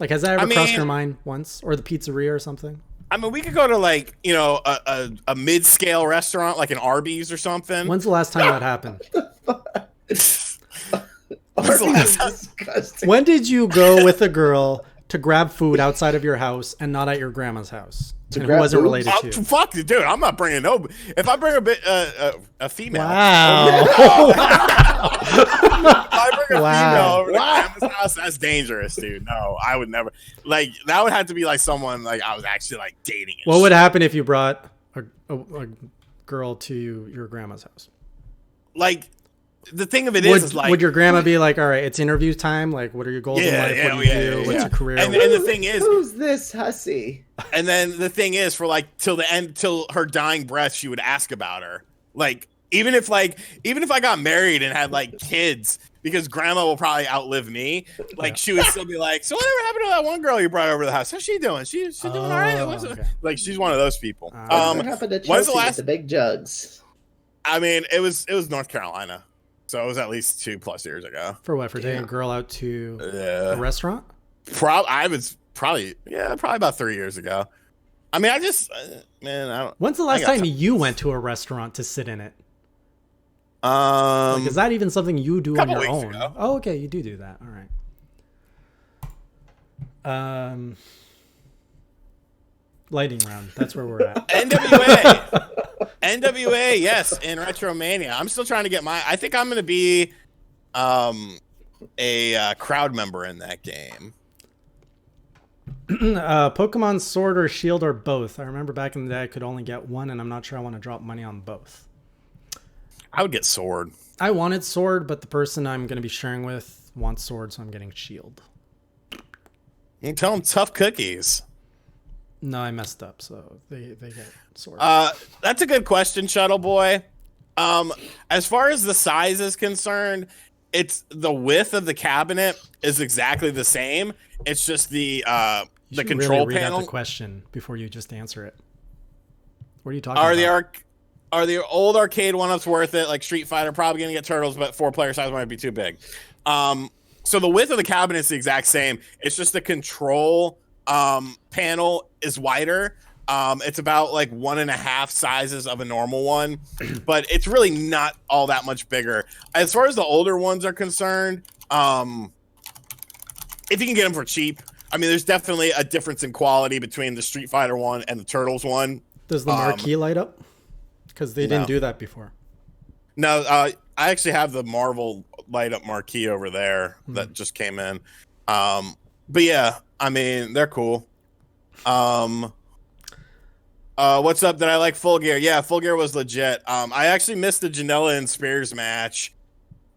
Like, has that ever crossed your mind once? Or the pizzeria or something? I mean, we could go to, like, a mid-scale restaurant, like an Arby's or something. When's the last time that happened? When's the last time? Disgusting. When did you go with a girl to grab food outside of your house and not at your grandma's house? And who grab was it boobs? related Oh, to? fuck, dude! I'm not bringing no. If I bring a female, Wow. if I bring a Wow. female over to grandma's house, that's dangerous, dude. No, I would never. Like, that would have to be like someone like I was actually like dating. And What would shit. happen if you brought a girl to your grandma's house? Like, the thing of it is like, would your grandma be like, all right, it's interview time? Like, what are your goals in Yeah, life? yeah, What do you yeah, do? yeah, What's yeah. your career? And the thing is, Who's this hussy? and then the thing is, for like till the end, till her dying breath, she would ask about her. Like, even if I got married and had like kids, because grandma will probably outlive me. Like, she would still be like, so whatever happened to that one girl you brought over to the house? How's she doing? She doing all right? Okay. Like, she's one of those people. What happened to when's Chelsea the last? with the big jugs? I mean, it was North Carolina, so it was at least 2+ years ago. For what? For taking a girl out to a restaurant? I was probably about 3 years ago. I mean, I just man, I don't. When's the last got time you went to a restaurant to sit in it? Um, Like, is that even something you do on couple your weeks own? ago. Oh, okay, you do that. All right. Lighting round. That's where we're at. NWA, yes, in Retromania. I'm still trying to get I think I'm going to be a crowd member in that game. Pokemon Sword or Shield or both. I remember back in the day I could only get one, and I'm not sure I want to drop money on both. I would get Sword. I wanted Sword, but the person I'm going to be sharing with wants Sword, so I'm getting Shield. You can tell them tough cookies. No, I messed up, so they get Sword. That's a good question, Shuttle Boy. As far as the size is concerned, it's the width of the cabinet is exactly the same. It's just the You should control really read panel. out the question before you just answer it. What are you talking about? Are the old arcade one-ups worth it? Like Street Fighter, probably gonna get turtles, but 4-player size might be too big. So the width of the cabinet is the exact same. It's just the control panel is wider. It's about like 1.5 sizes of a normal one, but it's really not all that much bigger. As far as the older ones are concerned, if you can get them for cheap, I mean, there's definitely a difference in quality between the Street Fighter one and the Turtles one. Does the marquee light up? Because they didn't do that before. No, I actually have the Marvel light up marquee over there that just came in. But yeah, I mean, they're cool. What's up? Did I like Full Gear? Yeah, Full Gear was legit. I actually missed the Janela and Spears match.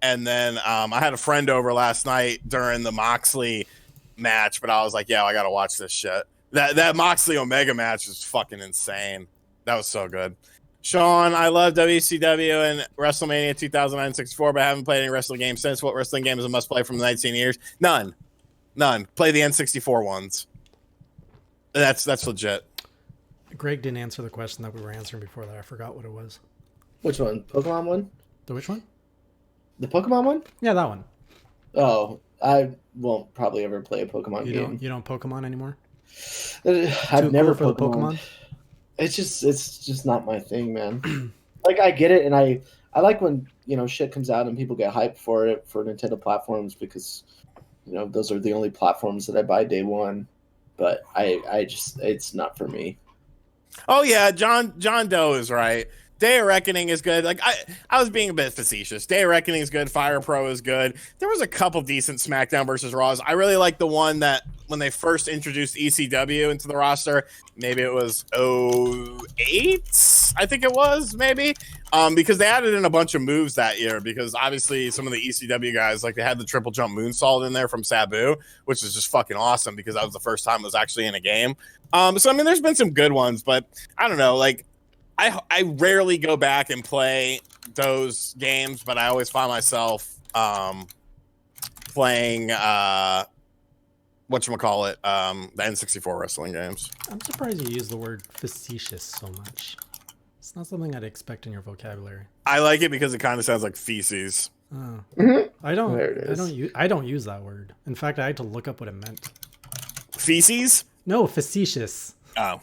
And then I had a friend over last night during the Moxley match, but I was like, yeah, I got to watch this shit. That Moxley Omega match was fucking insane. That was so good. Sean, I love WCW and WrestleMania 2009 64, but I haven't played any wrestling games since. What wrestling game is a must play from the 19 years? None. Play the N64 ones. That's legit. Greg didn't answer the question that we were answering before that. I forgot what it was. Which one? Pokemon one? The which one? The Pokemon one? Yeah, that one. Oh, I won't probably ever play a Pokemon game. You don't Pokemon anymore? I've never cool for Pokemon. the Pokemon. It's just not my thing, man. Like, I get it, and I like when, shit comes out and people get hyped for it for Nintendo platforms because, those are the only platforms that I buy day one. But I just, it's not for me. Oh yeah, John Doe is right. Day of Reckoning is good. Like I was being a bit facetious. Day of Reckoning is good. Fire Pro is good. There was a couple decent SmackDown versus Raws. I really like the one that when they first introduced ECW into the roster, maybe it was 08, I think it was, maybe. Because they added in a bunch of moves that year because obviously some of the ECW guys, like they had the triple jump moonsault in there from Sabu, which is just fucking awesome because that was the first time it was actually in a game. So I mean there's been some good ones, but I don't know, like I rarely go back and play those games, but I always find myself playing the N64 wrestling games. I'm surprised you use the word facetious so much. It's not something I'd expect in your vocabulary. I like it because it kind of sounds like feces. Oh. Mhm. I don't There it is. I don't use that word. In fact, I had to look up what it meant. Feces? No, facetious. Oh.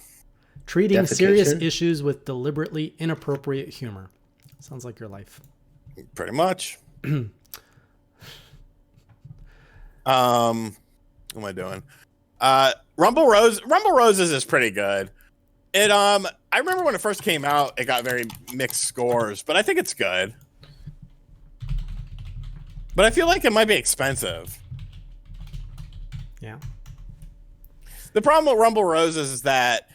Treating Defecation? serious issues with deliberately inappropriate humor. Sounds like your life. Pretty much. What am I doing? Rumble Roses is pretty good. It I remember when it first came out, it got very mixed scores, but I think it's good. But I feel like it might be expensive. Yeah. The problem with Rumble Roses is that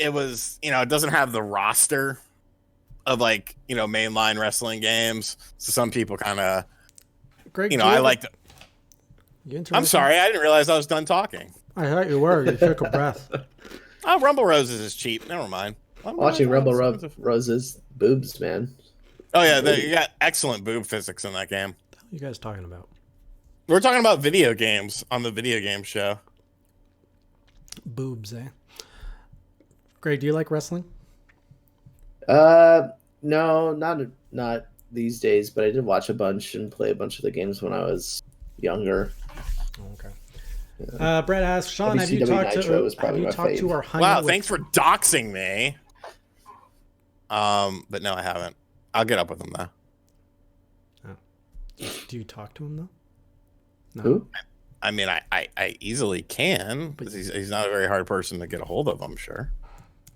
it was, it doesn't have the roster of like, mainline wrestling games. So some people kind of, Greg, I like to. You I'm sorry, I didn't realize I was done talking. I thought you were. You took a breath. Oh, Rumble Roses is cheap. Never mind. Watching Rose's boobs, man. Oh yeah, you got excellent boob physics in that game. What are you guys talking about? We're talking about video games on the video game show. Boobs, eh? Greg, do you like wrestling? No, not these days, but I did watch a bunch and play a bunch of the games when I was younger. Okay. Brett asks, Sean, have you WCW talked Nitro was to probably my fave. our honey? Wow, thanks for doxing me. But no, I haven't. I'll get up with him though. Do you talk to him though? No. Who? I mean, I easily can, but he's not a very hard person to get a hold of, I'm sure.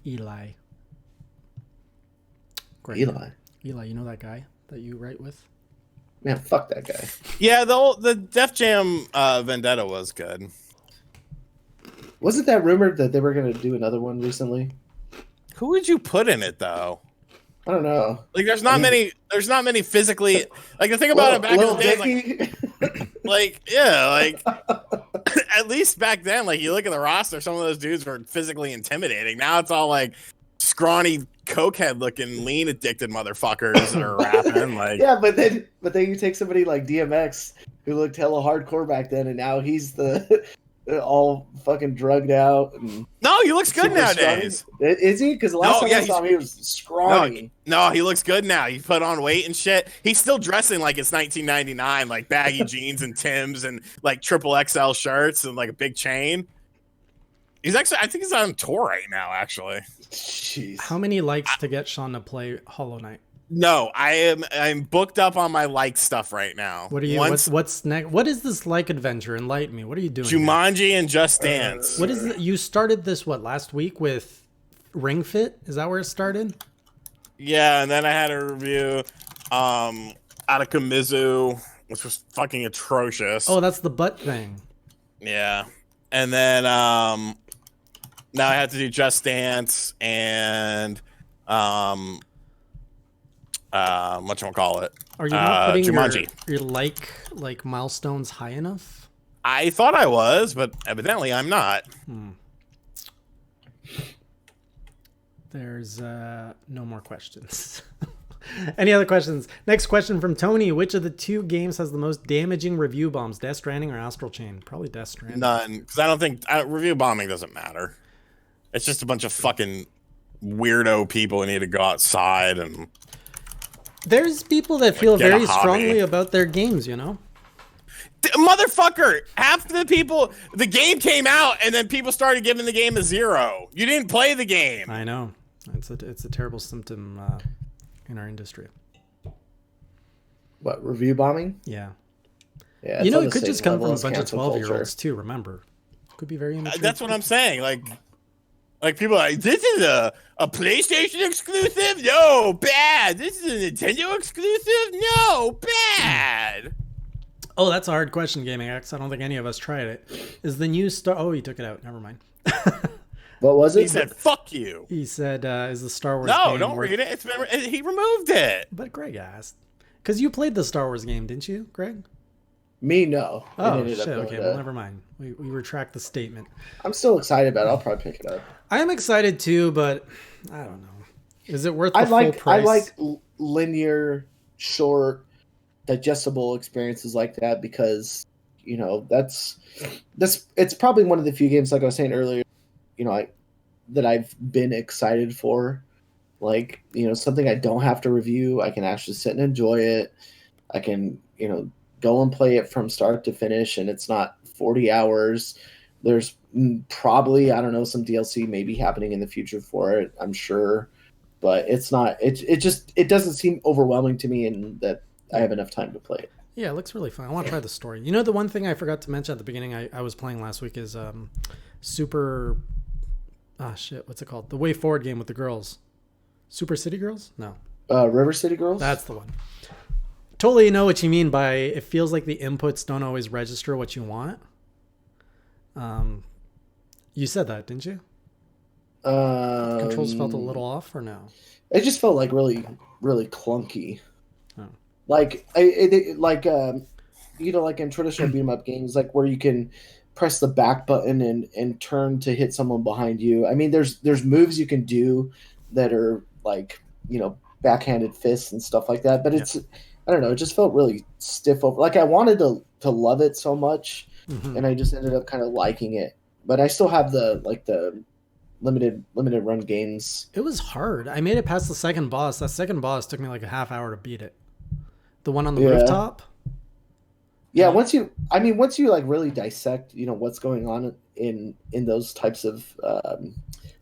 Eli. Greg. Eli, you know that guy that you write with? Man, fuck that guy. Yeah, the Def Jam Vendetta was good. Wasn't that rumored that they were going to do another one recently? Who would you put in it though? I don't know. Like, there's not many physically. Like the thing about it back in the day, at least back then, like you look at the roster, some of those dudes were physically intimidating. Now it's all like scrawny cokehead looking lean addicted motherfuckers that are rapping. Like, yeah, but then you take somebody like DMX who looked hella hardcore back then, and now he's the all fucking drugged out. And no, he looks good nowadays. Scrawny. Is he? Because last time I saw him, he was scrawny. No, he looks good now. He put on weight and shit. He's still dressing like it's 1999, like baggy jeans and Timbs and like triple XL shirts and like a big chain. He's actually, I think he's on tour right now, actually. Jeez. How many likes to get Sean to play Hollow Knight? No, I'm booked up on my like stuff right now. What are you? What's next? What is this like adventure? Enlighten me. What are you doing? Jumanji and Just Dance. What is it? You started this last week with Ring Fit? Is that where it started? Yeah, and then I had a review Attica Mizu, which was fucking atrocious. Oh, that's the butt thing. Yeah. And then now I had to do Just Dance and whatchamacallit? Are you not putting Jumanji. your like milestones high enough? I thought I was, but evidently I'm not. There's no more questions. Any other questions? Next question from Tony. Which of the two games has the most damaging review bombs? Death Stranding or Astral Chain? Probably Death Stranding. None, because I don't think review bombing doesn't matter. It's just a bunch of fucking weirdo people who need to go outside and. There's people that feel get a very hobby. strongly about their games, you know? Motherfucker, half the people, the game came out and then people started giving the game a 0. You didn't play the game. I know. It's a terrible symptom in our industry. What, review bombing? Yeah. Yeah. You know, it's on it the could same just come from level a as bunch of cancel 12-year-olds culture. too, remember. Could be very immature. That's what I'm saying. Like people are like, this is a PlayStation exclusive? No, bad. This is a Nintendo exclusive? No, bad. Oh, that's a hard question, Gaming X. I don't think any of us tried it. Is the new Star... Oh, he took it out. Never mind. What was He it? said, fuck you. He said, is the Star Wars No, game don't worth... read it. It's been, he removed it. But Greg asked. Because you played the Star Wars game, didn't you, Greg? Me, no. It Oh, ended up shit. going Okay, to- well, never mind. We retract the statement. I'm still excited about it. I'll probably pick it up. I am excited too, but I don't know. Is it worth the I full like price? linear, short, digestible experiences like that because you know that's it's probably one of the few games, like I was saying earlier, you know, that I've been excited for. Like, you know, something I don't have to review. I can actually sit and enjoy it. I can, you know, go and play it from start to finish, and it's not 40 hours. There's probably, I don't know, some DLC maybe happening in the future for it, I'm sure. But it's not, it doesn't seem overwhelming to me, and that I have enough time to play it. Yeah, it looks really fun. I want to try the story. You know, the one thing I forgot to mention at the beginning I was playing last week is Super... Ah, shit, what's it called? The Way Forward game with the girls. Super City Girls? No. River City Girls? That's the one. Totally know what you mean by it feels like the inputs don't always register what you want. You said that, didn't you? Controls felt a little off, or no? It just felt like really, really clunky. Oh. Like, you know, like in traditional beat 'em up games, like where you can press the back button and turn to hit someone behind you. I mean, there's moves you can do that are like, you know, backhanded fists and stuff like that. But it's, I don't know, it just felt really stiff over. Like I wanted to love it so much, and I just ended up kind of liking it. But I still have the limited run games. It was hard. I made it past the second boss. That second boss took me like a half hour to beat it. The one on the rooftop. Yeah, once you like really dissect, you know, what's going on in those types of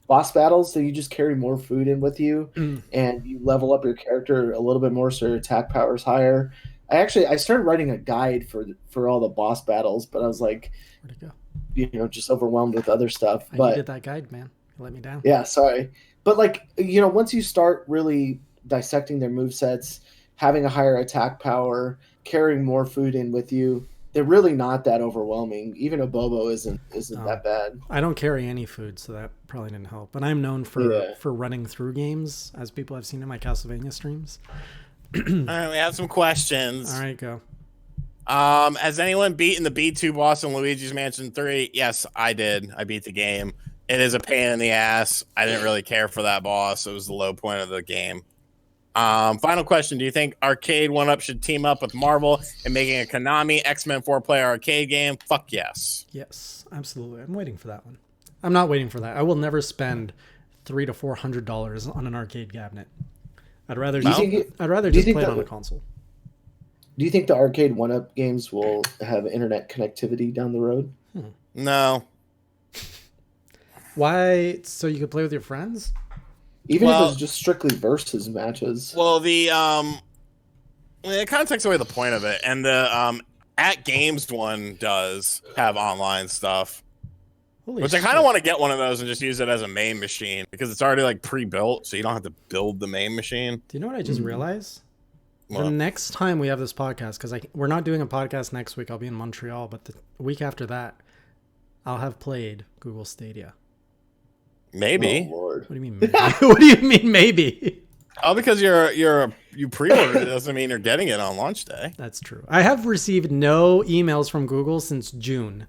boss battles, so you just carry more food in with you, and you level up your character a little bit more, so your attack power is higher. I started writing a guide for all the boss battles, but I was like, Where'd it go? you know, just overwhelmed with other stuff. I But needed that guide, man. You let me down. yeah, sorry. But like, you know, once you start really dissecting their movesets, having a higher attack power, carrying more food in with you, they're really not that overwhelming. Even a Bobo isn't that bad. I don't carry any food, so that probably didn't help. But I'm known for running through games, as people have seen in my Castlevania streams. All right, we have some questions. All right, go. Has anyone beaten the B2 boss in Luigi's Mansion 3? Yes, I did. I beat the game. It is a pain in the ass. I didn't really care for that boss. It was the low point of the game. Final question. Do you think Arcade 1UP should team up with Marvel and making a Konami X-Men 4-player arcade game? Fuck yes. Yes, absolutely. I'm waiting for that one. I'm not waiting for that. I will never spend $300 to $400 on an arcade cabinet. I'd rather just play it on a console. Do you think the Arcade 1UP games will have internet connectivity down the road? No. Why? So you could play with your friends? Even if it Well- was just strictly versus matches. Well, it kind of takes away the point of it, and the at Games one does have online stuff, Holy which I kind of want to get one of those and just use it as a main machine because it's already like pre-built, so you don't have to build the main machine. Do you know what I just realized? What? The next time we have this podcast, because we're not doing a podcast next week, I'll be in Montreal, but the week after that, I'll have played Google Stadia. Maybe. Oh, Lord. What do you mean? Maybe? What do you mean? Maybe. Oh, because you pre-ordered it doesn't mean you're getting it on launch day. That's true. I have received no emails from Google since June.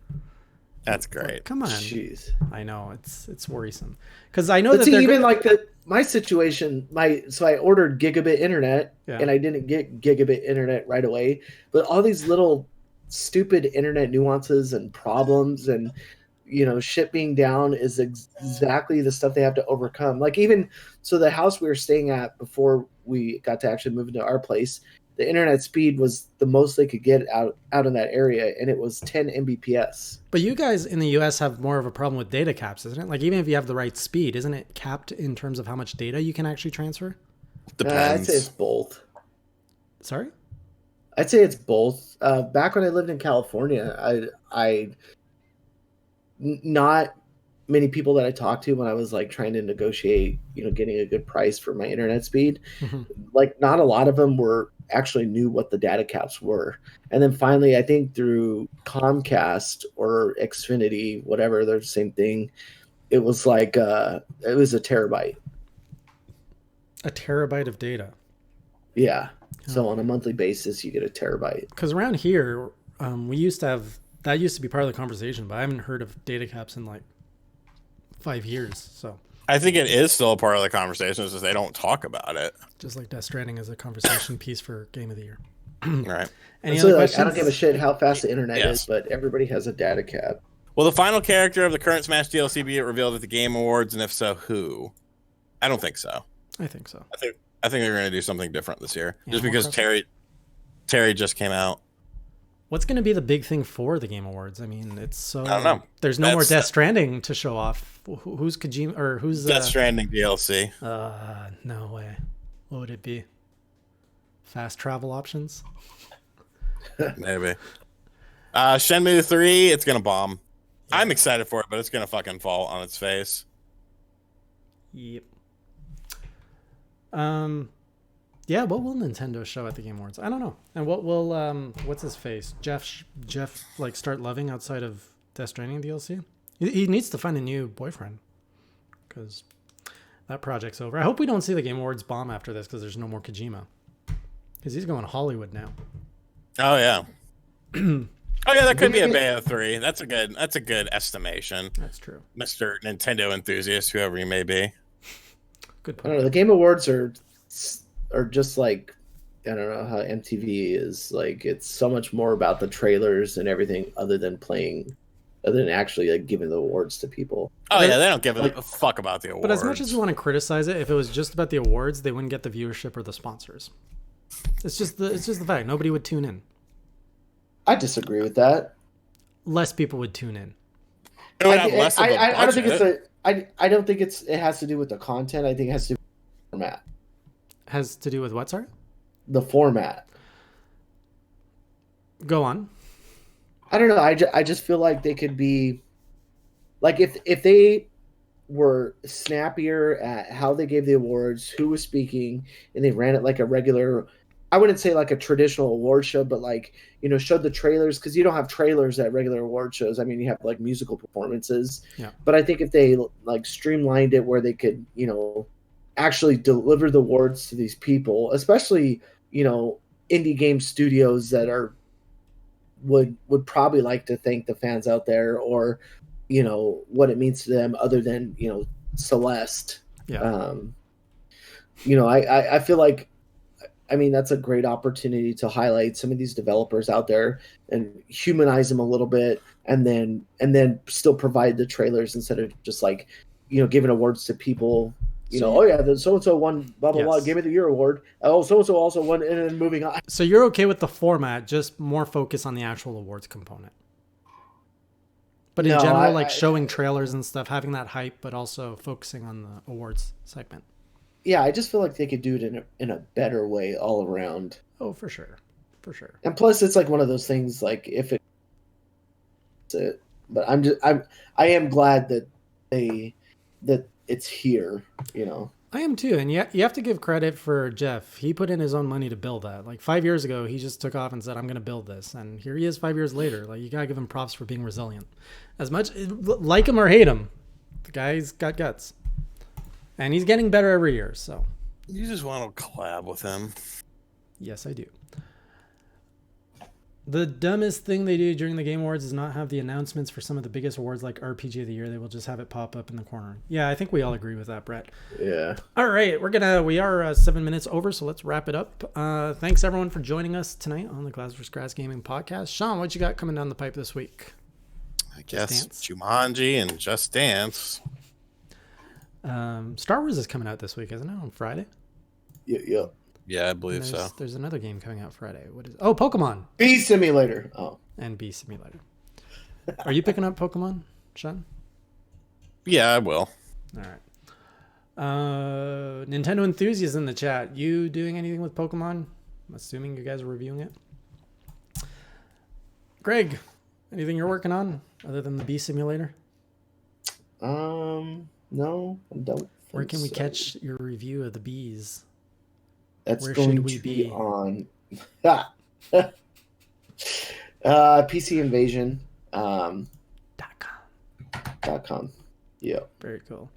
That's great. Come on. Jeez. I know it's worrisome because I know But that see, they're even like my situation, so I ordered gigabit internet Yeah. and I didn't get gigabit internet right away. But all these little stupid internet nuances and problems and shit being down is exactly the stuff they have to overcome. Like even so, the house we were staying at before we got to actually move into our place, the internet speed was the most they could get out in that area, and it was 10 Mbps. But you guys in the US have more of a problem with data caps, isn't it? Like even if you have the right speed, isn't it capped in terms of how much data you can actually transfer? I'd Depends. say it's both. Sorry? I'd say it's both. Back when I lived in California, not many people that I talked to when I was like trying to negotiate, getting a good price for my internet speed, like not a lot of them actually knew what the data caps were. And then finally, I think through Comcast or Xfinity, whatever, they're the same thing. It was like it was a terabyte. A terabyte of data. Yeah. So on a monthly basis, you get a terabyte. Because around here, we used to have that used to be part of the conversation, but I haven't heard of data caps in like 5 years. So I think it is still a part of the conversation, it's just they don't talk about it. just like Death Stranding is a conversation piece for Game of the Year. Right. Any So other like, questions? I don't give a shit how fast the internet Yes. is, but everybody has a data cap. Will the final character of the current Smash DLC be revealed at the Game Awards, and if so, who? I don't think so. I think so. I think they're going to do something different this year, Yeah, just more because custom. Terry just came out. What's going to be the big thing for the Game Awards? I mean, it's so. I don't know. There's no more That's- Death Stranding to show off. Who's Kojima or who's Death Stranding DLC. No way. What would it be? Fast travel options? Maybe. Shenmue 3, it's going to bomb. I'm excited for it, but it's going to fucking fall on its face. Yep. Yeah, what will Nintendo show at the Game Awards? I don't know. And what will what's his face? Jeff like start loving outside of Death Stranding DLC? He needs to find a new boyfriend because that project's over. I hope we don't see the Game Awards bomb after this because there's no more Kojima. Because he's going Hollywood now. Oh yeah. Oh yeah, that could be a Bayonetta 3. That's a good estimation, That's true. Mr. Nintendo enthusiast, whoever you may be. Good I don't know. point. The Game Awards are just like, I don't know how MTV is. Like, it's so much more about the trailers and everything other than actually like giving the awards to people. Oh yeah, they don't give a fuck about the awards. But as much as we want to criticize it, if it was just about the awards, they wouldn't get the viewership or the sponsors. It's just the fact. Nobody would tune in. I disagree with that. Less people would tune in. It would have less of a I don't think budget. I don't think it has to do with the content. I think it has to do with the format. Has to do with what, sorry? The format. Go on. I don't know. I just feel like they could be like if they were snappier at how they gave the awards, who was speaking, and they ran it like a regular. I wouldn't say like a traditional award show, but like, showed the trailers, because you don't have trailers at regular award shows. I mean, you have like musical performances. Yeah. But I think if they like streamlined it where they could, actually deliver the awards to these people, especially, indie game studios that would probably like to thank the fans out there, or, what it means to them other than, Celeste. Yeah. I feel like, I mean, that's a great opportunity to highlight some of these developers out there and humanize them a little bit, and then still provide the trailers instead of just like, giving awards to people. Oh yeah, the so and so won blah blah blah, Yes. Game of the Year award. Oh, so and so also won, and then moving on. So you're okay with the format, just more focus on the actual awards component. But in No, general, like showing trailers and stuff, having that hype, but also focusing on the awards segment. Yeah, I just feel like they could do it in a better way all around. Oh, for sure. For sure. And plus, it's like one of those things. Like if it, but I am glad that it's here. You know. I am too, and you have to give credit for Jeff. He put in his own money to build that. Like 5 years ago, he just took off and said, "I'm going to build this," and here he is 5 years later. Like you gotta give him props for being resilient. As much like him or hate him, the guy's got guts, and he's getting better every year. So You just want to collab with him. yes, I do. The dumbest thing they do during the Game Awards is not have the announcements for some of the biggest awards like RPG of the Year. They will just have it pop up in the corner. Yeah, I think we all agree with that, Brett. Yeah. All right, we are 7 minutes over, so let's wrap it up. Thanks everyone for joining us tonight on the Glass vs. Grass Gaming Podcast. Sean, what you got coming down the pipe this week? I guess Jumanji and Just Dance. Star Wars is coming out this week, isn't it? On Friday? Yeah. Yeah, I believe so. There's another game coming out Friday. What is? Oh, Pokemon Bee Simulator. Oh. and Bee Simulator. Are you picking up Pokemon, Sean? Yeah, I will. All right. Nintendo enthusiasts in the chat. You doing anything with Pokemon? I'm assuming you guys are reviewing it. Greg, anything you're working on other than the Bee Simulator? No, I don't. Where can we so. catch your review of the bees? That's Where going should we to be? on PC Invasion. .com. Yeah. Very cool.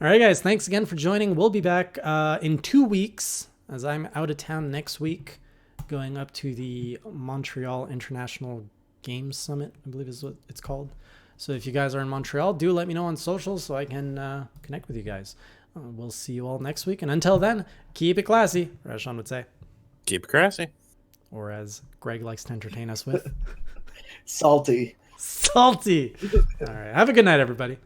All right, guys. Thanks again for joining. We'll be back in 2 weeks as I'm out of town next week, going up to the Montreal International Games Summit, I believe is what it's called. So if you guys are in Montreal, do let me know on social so I can connect with you guys. We'll see you all next week. And until then, keep it classy, or as Sean would say. Keep it classy. Or as Greg likes to entertain us with. Salty. Salty. All right. Have a good night, everybody.